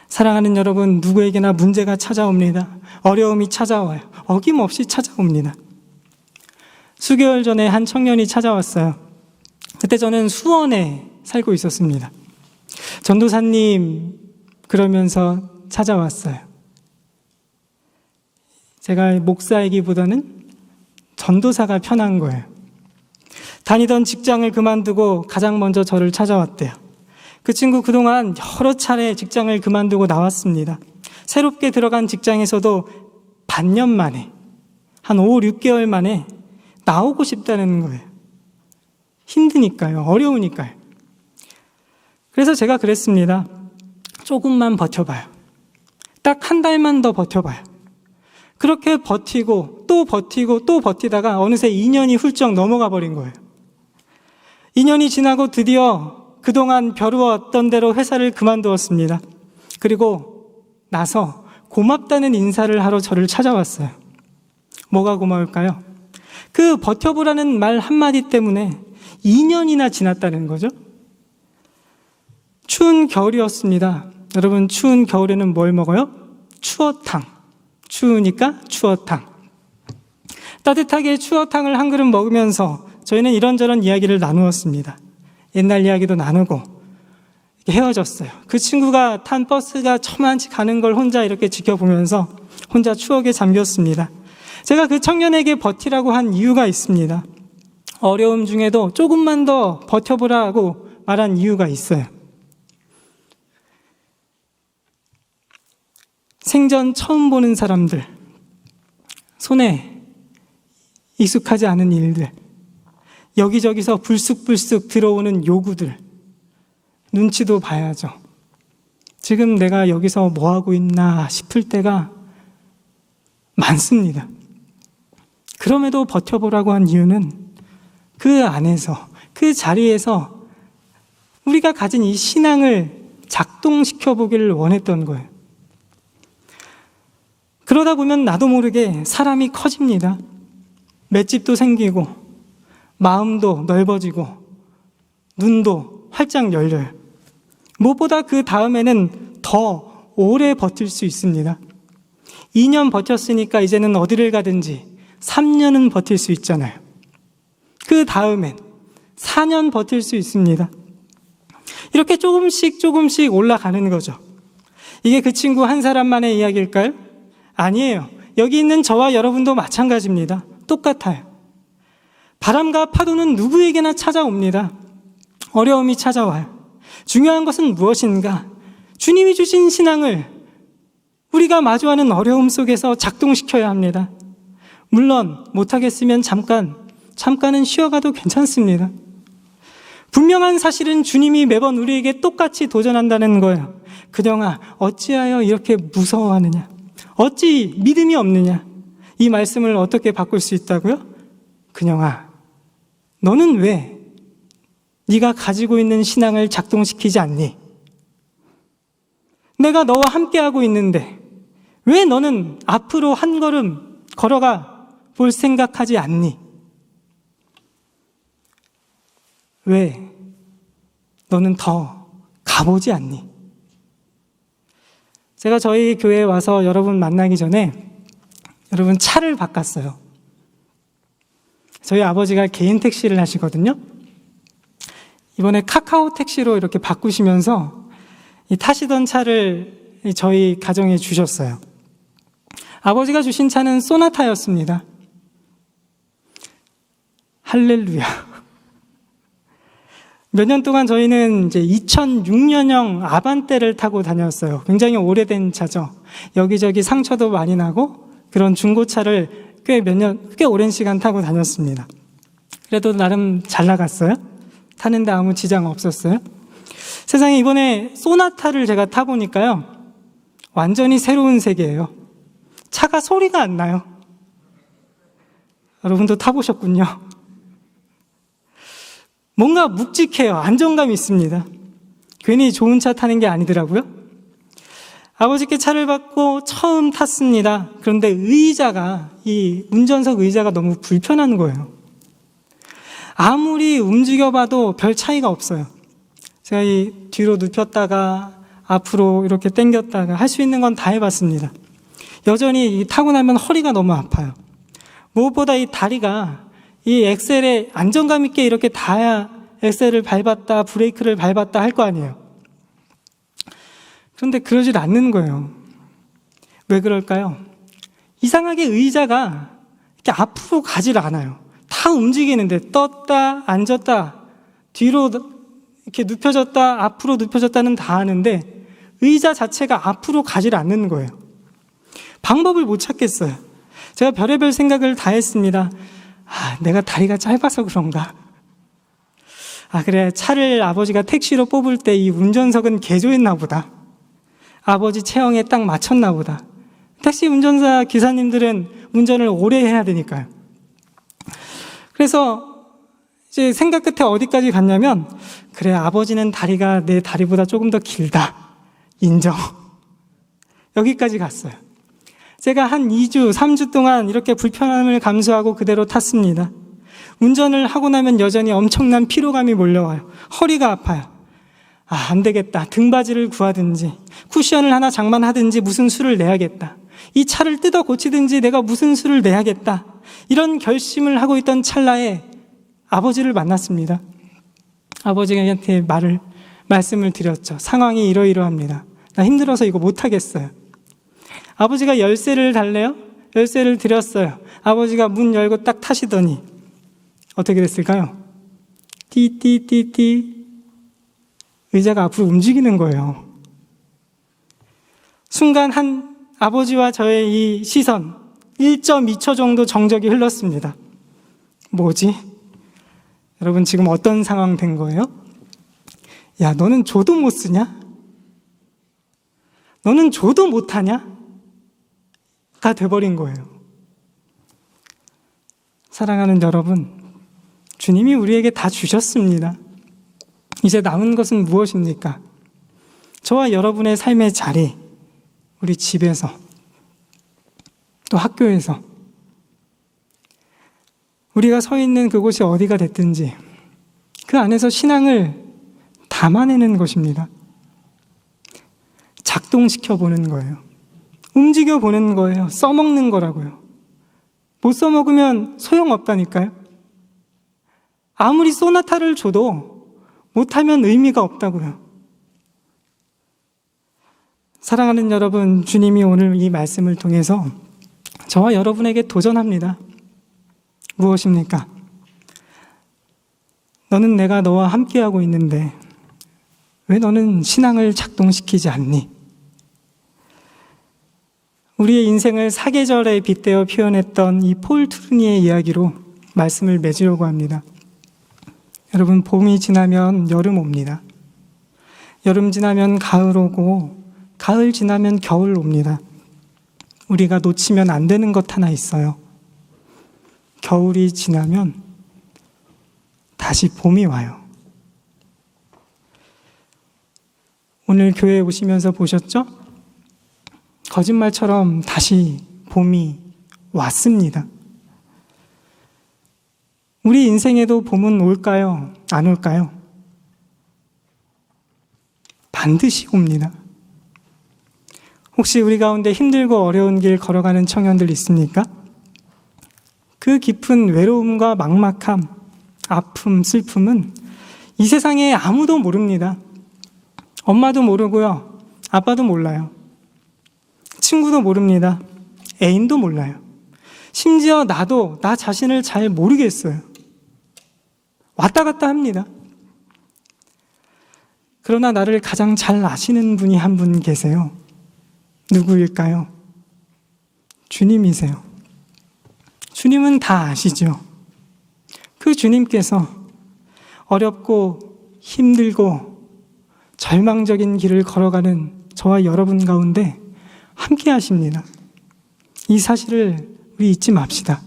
사랑하는 여러분, 누구에게나 문제가 찾아옵니다. 어려움이 찾아와요. 어김없이 찾아옵니다. 수개월 전에 한 청년이 찾아왔어요. 그때 저는 수원에 살고 있었습니다. 전도사님 그러면서 찾아왔어요. 제가 목사이기보다는 전도사가 편한 거예요. 다니던 직장을 그만두고 가장 먼저 저를 찾아왔대요. 그 친구 그동안 여러 차례 직장을 그만두고 나왔습니다. 새롭게 들어간 직장에서도 반년 만에, 한 5, 6개월 만에 나오고 싶다는 거예요. 힘드니까요. 어려우니까요. 그래서 제가 그랬습니다. 조금만 버텨봐요. 딱 한 달만 더 버텨봐요. 그렇게 버티고 또 버티고 또 버티다가 어느새 2년이 훌쩍 넘어가 버린 거예요. 2년이 지나고 드디어 그동안 벼루었던 대로 회사를 그만두었습니다. 그리고 나서 고맙다는 인사를 하러 저를 찾아왔어요. 뭐가 고마울까요? 그 버텨보라는 말 한마디 때문에 2년이나 지났다는 거죠. 추운 겨울이었습니다. 여러분, 추운 겨울에는 뭘 먹어요? 추어탕. 추우니까 추어탕. 따뜻하게 추어탕을 한 그릇 먹으면서 저희는 이런저런 이야기를 나누었습니다. 옛날 이야기도 나누고 헤어졌어요. 그 친구가 탄 버스가 저만치 가는 걸 혼자 이렇게 지켜보면서 혼자 추억에 잠겼습니다. 제가 그 청년에게 버티라고 한 이유가 있습니다. 어려움 중에도 조금만 더 버텨보라고 말한 이유가 있어요. 생전 처음 보는 사람들, 손에 익숙하지 않은 일들, 여기저기서 불쑥불쑥 들어오는 요구들, 눈치도 봐야죠. 지금 내가 여기서 뭐 하고 있나 싶을 때가 많습니다. 그럼에도 버텨보라고 한 이유는 그 안에서, 그 자리에서 우리가 가진 이 신앙을 작동시켜 보기를 원했던 거예요. 그러다 보면 나도 모르게 사람이 커집니다. 맷집도 생기고, 마음도 넓어지고, 눈도 활짝 열려요. 무엇보다 그 다음에는 더 오래 버틸 수 있습니다. 2년 버텼으니까 이제는 어디를 가든지 3년은 버틸 수 있잖아요. 그 다음엔 4년 버틸 수 있습니다. 이렇게 조금씩 올라가는 거죠. 이게 그 친구 한 사람만의 이야기일까요? 아니에요. 여기 있는 저와 여러분도 마찬가지입니다. 똑같아요. 바람과 파도는 누구에게나 찾아옵니다. 어려움이 찾아와요. 중요한 것은 무엇인가? 주님이 주신 신앙을 우리가 마주하는 어려움 속에서 작동시켜야 합니다. 물론 못하겠으면 잠깐은 쉬어가도 괜찮습니다. 분명한 사실은 주님이 매번 우리에게 똑같이 도전한다는 거예요. 그녀아, 어찌하여 이렇게 무서워하느냐? 어찌 믿음이 없느냐? 이 말씀을 어떻게 바꿀 수 있다고요? 그녀아, 너는 왜 네가 가지고 있는 신앙을 작동시키지 않니? 내가 너와 함께하고 있는데 왜 너는 앞으로 한 걸음 걸어가 볼 생각하지 않니? 왜 너는 더 가보지 않니? 제가 저희 교회에 와서 여러분 만나기 전에 여러분 차를 바꿨어요. 저희 아버지가 개인 택시를 하시거든요. 이번에 카카오 택시로 이렇게 바꾸시면서 이 타시던 차를 저희 가정에 주셨어요. 아버지가 주신 차는 소나타였습니다. 할렐루야. 몇 년 동안 저희는 이제 2006년형 아반떼를 타고 다녔어요. 굉장히 오래된 차죠. 여기저기 상처도 많이 나고 그런 중고차를 꽤 오랜 시간 타고 다녔습니다. 그래도 나름 잘 나갔어요. 타는데 아무 지장 없었어요. 세상에 이번에 소나타를 제가 타보니까요. 완전히 새로운 세계예요. 차가 소리가 안 나요. 여러분도 타보셨군요. 뭔가 묵직해요. 안정감이 있습니다. 괜히 좋은 차 타는 게 아니더라고요. 아버지께 차를 받고 처음 탔습니다. 그런데 이 운전석 의자가 너무 불편한 거예요. 아무리 움직여봐도 별 차이가 없어요. 제가 이 뒤로 눕혔다가 앞으로 이렇게 당겼다가 할 수 있는 건 다 해봤습니다. 여전히 타고 나면 허리가 너무 아파요. 무엇보다 이 다리가 이 엑셀에 안정감 있게 이렇게 닿아야 엑셀을 밟았다, 브레이크를 밟았다 할 거 아니에요. 그런데 그러질 않는 거예요. 왜 그럴까요? 이상하게 의자가 이렇게 앞으로 가질 않아요. 다 움직이는데 떴다, 앉았다, 뒤로 이렇게 눕혀졌다, 앞으로 눕혀졌다는 다 하는데 의자 자체가 앞으로 가질 않는 거예요. 방법을 못 찾겠어요. 제가 별의별 생각을 다 했습니다. 내가 다리가 짧아서 그런가? 그래, 차를 아버지가 택시로 뽑을 때 이 운전석은 개조했나 보다. 아버지 체형에 딱 맞췄나 보다. 택시 운전사 기사님들은 운전을 오래 해야 되니까요. 그래서 이제 생각 끝에 어디까지 갔냐면, 그래, 아버지는 다리가 내 다리보다 조금 더 길다. 인정. 여기까지 갔어요. 제가 한 2주, 3주 동안 이렇게 불편함을 감수하고 그대로 탔습니다. 운전을 하고 나면 여전히 엄청난 피로감이 몰려와요. 허리가 아파요. 안 되겠다. 등받이를 구하든지 쿠션을 하나 장만하든지 무슨 수를 내야겠다. 이 차를 뜯어 고치든지 내가 무슨 수를 내야겠다. 이런 결심을 하고 있던 찰나에 아버지를 만났습니다. 아버지가 저한테 말씀을 드렸죠. 상황이 이러이러합니다. 나 힘들어서 이거 못하겠어요. 아버지가 열쇠를 달래요? 열쇠를 드렸어요. 아버지가 문 열고 딱 타시더니 어떻게 됐을까요? 띠띠띠띠 의자가 앞으로 움직이는 거예요. 순간 한 아버지와 저의 이 시선 1.2초 정도 정적이 흘렀습니다. 뭐지? 여러분 지금 어떤 상황 된 거예요? 야, 너는 조도 못 쓰냐? 너는 조도 못하냐? 가 돼버린 거예요. 사랑하는 여러분, 주님이 우리에게 다 주셨습니다. 이제 남은 것은 무엇입니까? 저와 여러분의 삶의 자리, 우리 집에서, 또 학교에서, 우리가 서 있는 그곳이 어디가 됐든지 그 안에서 신앙을 담아내는 것입니다. 작동시켜 보는 거예요. 움직여 보는 거예요. 써먹는 거라고요. 못 써먹으면 소용없다니까요. 아무리 소나타를 줘도 못하면 의미가 없다고요. 사랑하는 여러분, 주님이 오늘 이 말씀을 통해서 저와 여러분에게 도전합니다. 무엇입니까? 너는 내가 너와 함께하고 있는데 왜 너는 신앙을 작동시키지 않니? 우리의 인생을 사계절에 빗대어 표현했던 이 폴 트루니의 이야기로 말씀을 맺으려고 합니다. 여러분, 봄이 지나면 여름 옵니다. 여름 지나면 가을 오고 가을 지나면 겨울 옵니다. 우리가 놓치면 안 되는 것 하나 있어요. 겨울이 지나면 다시 봄이 와요. 오늘 교회에 오시면서 보셨죠? 거짓말처럼 다시 봄이 왔습니다. 우리 인생에도 봄은 올까요? 안 올까요? 반드시 옵니다. 혹시 우리 가운데 힘들고 어려운 길 걸어가는 청년들 있습니까? 그 깊은 외로움과 막막함, 아픔, 슬픔은 이 세상에 아무도 모릅니다. 엄마도 모르고요. 아빠도 몰라요. 친구도 모릅니다. 애인도 몰라요. 심지어 나도 나 자신을 잘 모르겠어요. 왔다 갔다 합니다. 그러나 나를 가장 잘 아시는 분이 한 분 계세요. 누구일까요? 주님이세요. 주님은 다 아시죠. 그 주님께서 어렵고 힘들고 절망적인 길을 걸어가는 저와 여러분 가운데 함께 하십니다. 이 사실을 우리 잊지 맙시다.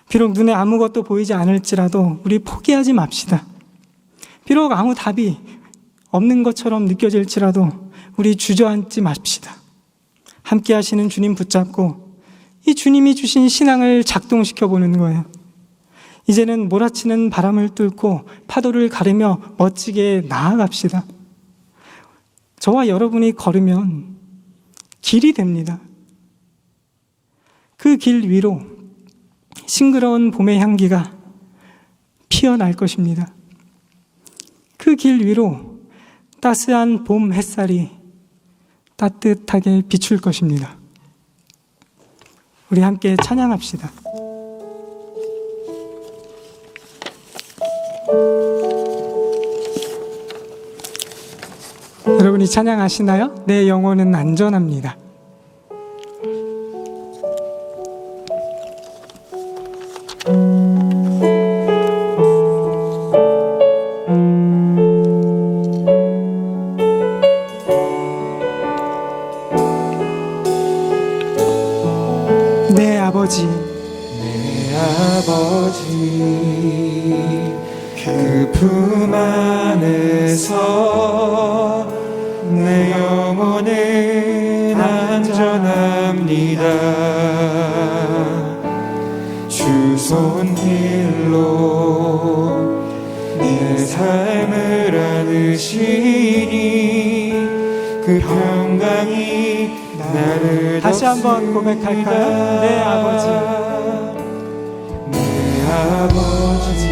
비록 눈에 아무것도 보이지 않을지라도 우리 포기하지 맙시다. 비록 아무 답이 없는 것처럼 느껴질지라도 우리 주저앉지 맙시다. 함께 하시는 주님 붙잡고 이 주님이 주신 신앙을 작동시켜 보는 거예요. 이제는 몰아치는 바람을 뚫고 파도를 가르며 멋지게 나아갑시다. 저와 여러분이 걸으면 길이 됩니다. 그 길 위로 싱그러운 봄의 향기가 피어날 것입니다. 그 길 위로 따스한 봄 햇살이 따뜻하게 비출 것입니다. 우리 함께 찬양합시다. 여러분이 찬양하시나요? 내 영혼은 안전합니다. 내 아버지, 내 아버지 그 품 안에서 내 영혼은 안전합니다. 주 손길로 내 삶을 안으시니 그 평강이 나를 다시 한번 고백할까요? 내 아버지, 내 아버지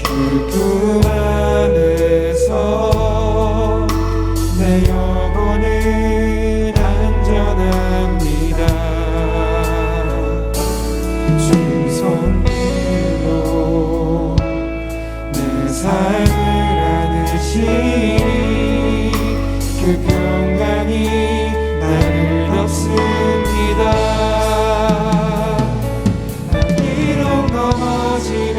그 품 안에서 내 영혼은 안전합니다. 주 손길로 내 삶을 안으시니 그 평강이 나를 덮습니다. 난 비록 넘어지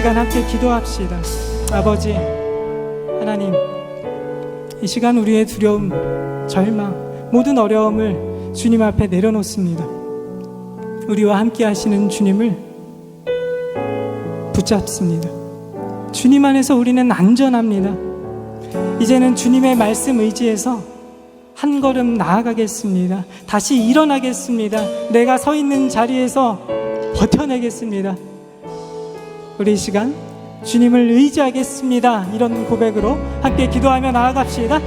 시간 함께 기도합시다. 아버지 하나님, 이 시간 우리의 두려움, 절망, 모든 어려움을 주님 앞에 내려놓습니다. 우리와 함께 하시는 주님을 붙잡습니다. 주님 안에서 우리는 안전합니다. 이제는 주님의 말씀 의지해서 한 걸음 나아가겠습니다. 다시 일어나겠습니다. 내가 서 있는 자리에서 버텨내겠습니다. 우리 이 시간 주님을 의지하겠습니다. 이런 고백으로 함께 기도하며 나아갑시다.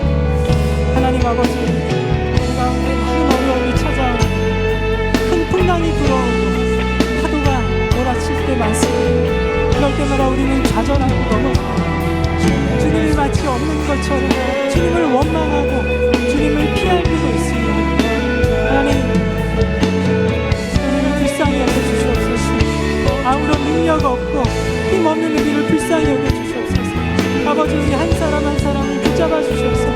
하나님 아버지, 우리 가운데 많은 어려움이 찾아오고 큰 풍랑이 불어오고 파도가 몰아칠 때 많습니다. 그럴 때마다 우리는 좌절하고 넘어져요. 주님이 마치 없는 것처럼 주님을 원망하고 주님을 피할 때도 있습니다. 하나님, 우리를 불쌍히 여겨주시옵소서. 아무런 능력 없고 힘없는 우리를 불쌍히 여겨주시옵소서. 아버지, 우리 한 사람 한 사람을 붙잡아 주시옵소서.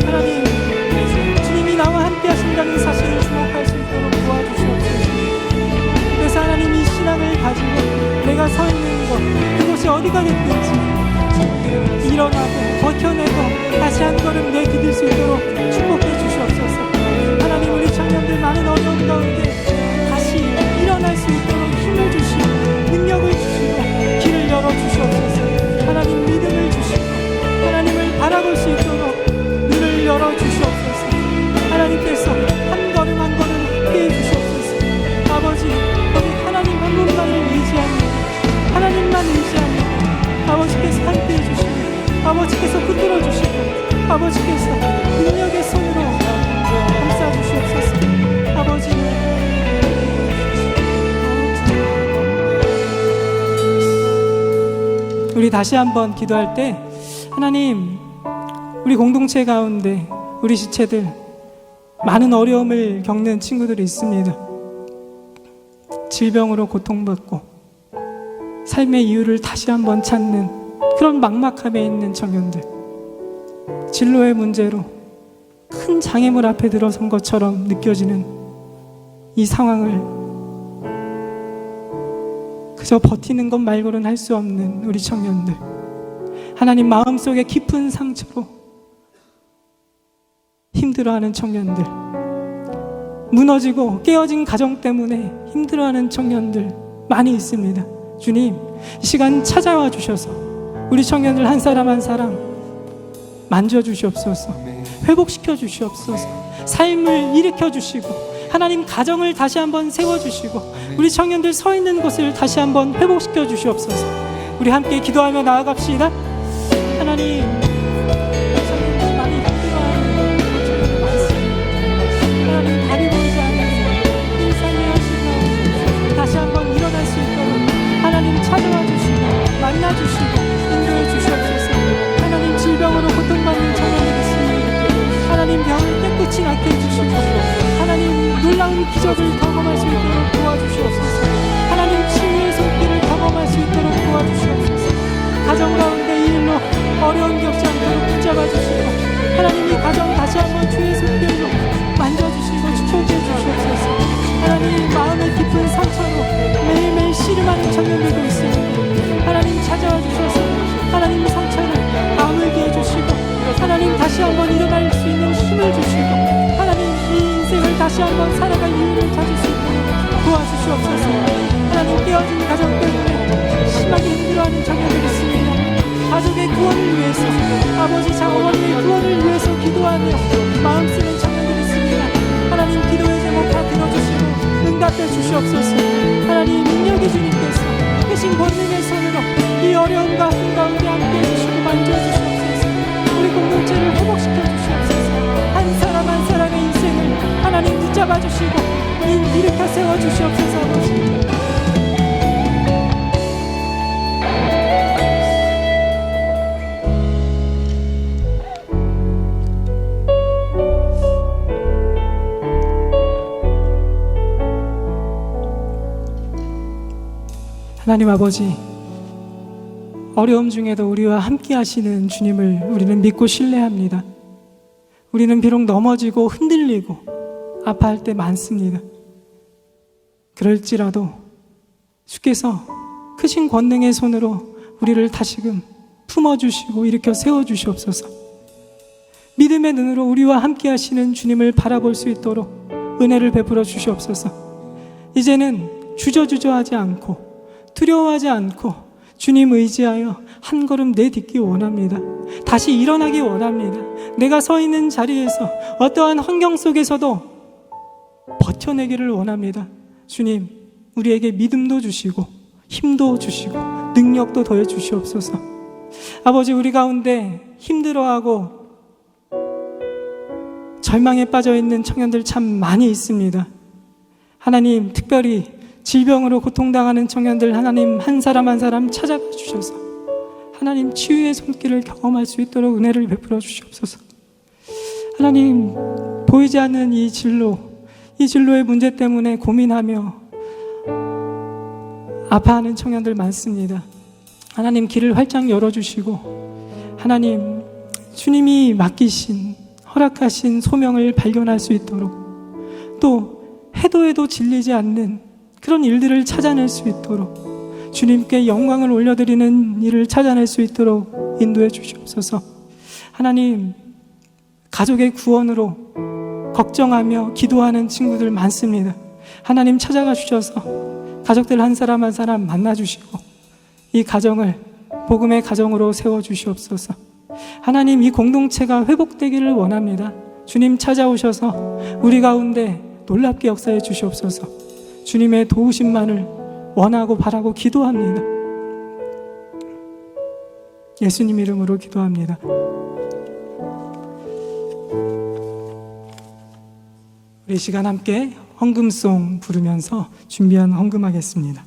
하나님, 주님이 나와 함께 하신다는 사실을 주목할 수 있도록 도와주시옵소서. 그래서 하나님, 이 신앙을 가지고 내가 서 있는 곳, 그곳이 어디가 됐든지 일어나고 버텨내고 다시 한 걸음 내디딜 수 있도록 축복해 주시옵소서. 하나님, 우리 청년들 많은 어려움 가운데 다시 일어날 수 있도록 힘을 주시고 능력을 주시고 길을 열어주시옵소서. 하나님, 믿음을 주시고 하나님을 바라볼 수 있도록 눈을 열어주시옵소서. 하나님께서 한 걸음 한 걸음 함께해 주시옵소서. 아버지, 우리 하나님 한 분만을 의지합니다. 하나님만 의지합니다. 아버지께서 함께해 주시고 아버지께서 붙들어 주시고 아버지께서 능력의 손으로 감싸 주시옵소서. 아버지, 우리 다시 한번 기도할 때 하나님, 우리 공동체 가운데 우리 지체들 많은 어려움을 겪는 친구들이 있습니다. 질병으로 고통받고 삶의 이유를 다시 한번 찾는 그런 막막함에 있는 청년들, 진로의 문제로 큰 장애물 앞에 들어선 것처럼 느껴지는 이 상황을 그저 버티는 것 말고는 할 수 없는 우리 청년들, 하나님, 마음속에 깊은 상처로 힘들어하는 청년들, 무너지고 깨어진 가정 때문에 힘들어하는 청년들 많이 있습니다. 주님, 이 시간 찾아와 주셔서 우리 청년들 한 사람 한 사람 만져주시옵소서. 회복시켜 주시옵소서. 삶을 일으켜 주시고 하나님, 가정을 다시 한번 세워주시고 우리 청년들 서 있는 곳을 다시 한번 회복시켜 주시옵소서. 우리 함께 기도하며 나아갑시다. 하나님, 청년들 많이 힘들어하는 청년들 많습니다. 하나님, 다리 보이지 않는 일상의 하시고 다시 한번 일어날 수 있도록 하나님 찾아와 주시고 만나 주시고 인도해 주시옵소서. 하나님, 질병으로 고통받는 청년들이 있습니다. 하나님, 병을 깨끗이 낫게 해주시고 하나님, 놀라운 기적을 경험할 수 있도록 도와주시옵소서. 하나님, 치유의 손길을 경험할 수 있도록 도와주시옵소서. 가정 가운데 이 일로 어려운 겪지 않도록 붙잡아 주시고 하나님, 이 가정 다시 한번 주의 손길로 만져주시고 축복해 주시옵소서. 하나님, 마음의 깊은 상처로 매일매일 씨름하는 청년들도 있습니다. 하나님, 찾아와 주셔서 하나님, 상처를 아물게 해주시고 하나님, 다시 한번 일어날 수 있는 힘을 주시고 하나님, 이 인생을 다시 한번 살아갈 이유를 찾을 수 있도록 도와주시옵소서. 하나님, 깨어진 가정 때문에 심하게 힘들어하는 청년들이 있습니다. 가족의 구원을 위해서, 아버지, 장어머니의 구원을 위해서 기도하며 마음 쓰는 청년들이 있습니다. 하나님, 기도의 제목 다 들어주시고 응답해 주시옵소서. 하나님, 능력의 주님께서 크신 권능의 손으로 이 어려움과 아픔 가운데 함께 해주시고 만져주시옵소서. 우리 공동체를 회복시켜 주시옵소서. 한 사람 한 사람의 인생을 하나님 붙잡아 주시고 일으켜 세워 주시옵소서. 아버지, 하나님 아버지, 어려움 중에도 우리와 함께 하시는 주님을 우리는 믿고 신뢰합니다. 우리는 비록 넘어지고 흔들리고 아파할 때 많습니다. 그럴지라도 주께서 크신 권능의 손으로 우리를 다시금 품어주시고 일으켜 세워주시옵소서. 믿음의 눈으로 우리와 함께 하시는 주님을 바라볼 수 있도록 은혜를 베풀어 주시옵소서. 이제는 주저주저하지 않고 두려워하지 않고 주님 의지하여 한 걸음 내딛기 원합니다. 다시 일어나기 원합니다. 내가 서 있는 자리에서 어떠한 환경 속에서도 버텨내기를 원합니다. 주님, 우리에게 믿음도 주시고 힘도 주시고 능력도 더해 주시옵소서. 아버지, 우리 가운데 힘들어하고 절망에 빠져 있는 청년들 참 많이 있습니다. 하나님, 특별히 질병으로 고통당하는 청년들 하나님 한 사람 한 사람 찾아가 주셔서 하나님 치유의 손길을 경험할 수 있도록 은혜를 베풀어 주시옵소서. 하나님, 보이지 않는 이 진로의 문제 때문에 고민하며 아파하는 청년들 많습니다. 하나님, 길을 활짝 열어주시고 하나님, 주님이 맡기신 허락하신 소명을 발견할 수 있도록, 또 해도 질리지 않는 그런 일들을 찾아낼 수 있도록, 주님께 영광을 올려드리는 일을 찾아낼 수 있도록 인도해 주시옵소서. 하나님, 가족의 구원으로 걱정하며 기도하는 친구들 많습니다. 하나님, 찾아가 주셔서 가족들 한 사람 한 사람 만나주시고 이 가정을 복음의 가정으로 세워주시옵소서. 하나님, 이 공동체가 회복되기를 원합니다. 주님 찾아오셔서 우리 가운데 놀랍게 역사해 주시옵소서. 주님의 도우심만을 원하고 바라고 기도합니다. 예수님 이름으로 기도합니다. 우리 시간 함께 헌금송 부르면서 준비한 헌금하겠습니다.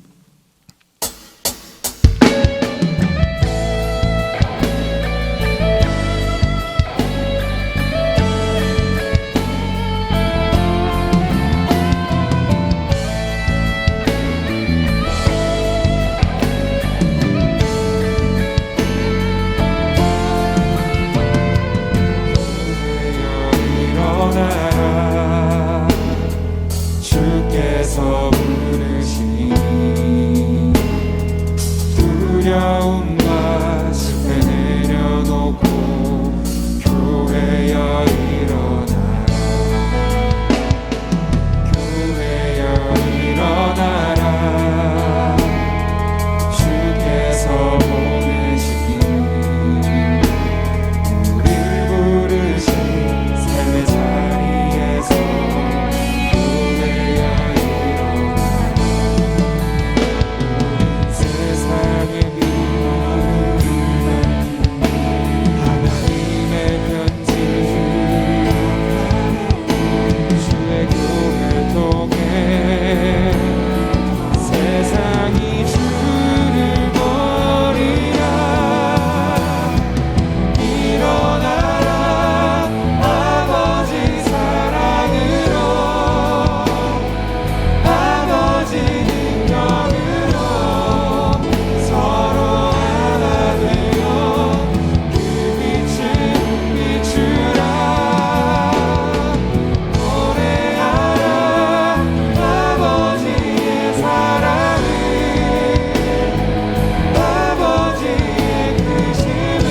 일어나라, 주께서 부르시니 두려움과 실패 내려놓고 교회여 일어나라, 교회여 일어나라, 주께서 보내시니 우릴 부르신 삶의 자리에서 교회여 일어나라. 세상의 비난을 하나님의 편지 주의 교회를 통해 세상이 주를 버리라. 일어나라, 아버지 사랑으로, 아버지 능력으로 서로 하나 되어 그 빛을 비추라. 노래하라, 아버지의 사랑을, 아버지의 크심을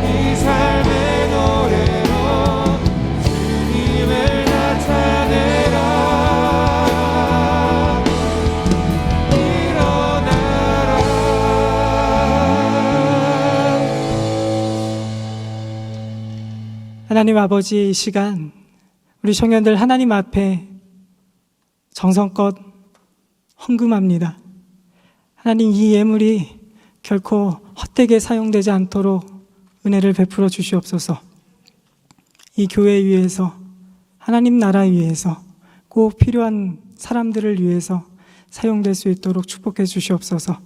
이 삶의 노래로 주님을 나타내라. 일어나라. 하나님 아버지, 이 시간 우리 청년들 하나님 앞에 정성껏 헌금합니다. 하나님, 이 예물이 결코 헛되게 사용되지 않도록 은혜를 베풀어 주시옵소서. 이 교회 위해서, 하나님 나라 위해서, 꼭 필요한 사람들을 위해서 사용될 수 있도록 축복해 주시옵소서.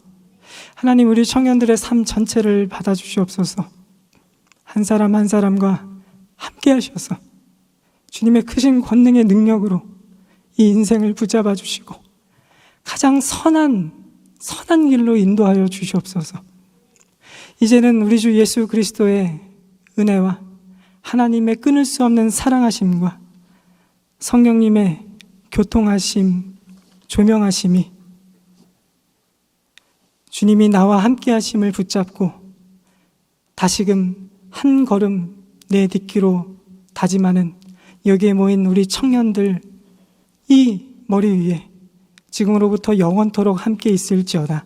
하나님, 우리 청년들의 삶 전체를 받아 주시옵소서. 한 사람 한 사람과 함께 하셔서 주님의 크신 권능의 능력으로 이 인생을 붙잡아 주시고 가장 선한 길로 인도하여 주시옵소서. 이제는 우리 주 예수 그리스도의 은혜와 하나님의 끊을 수 없는 사랑하심과 성령님의 교통하심, 조명하심이 주님이 나와 함께 하심을 붙잡고 다시금 한 걸음 내딛기로 다짐하는 여기에 모인 우리 청년들 이 머리 위에 지금으로부터 영원토록 함께 있을지어다.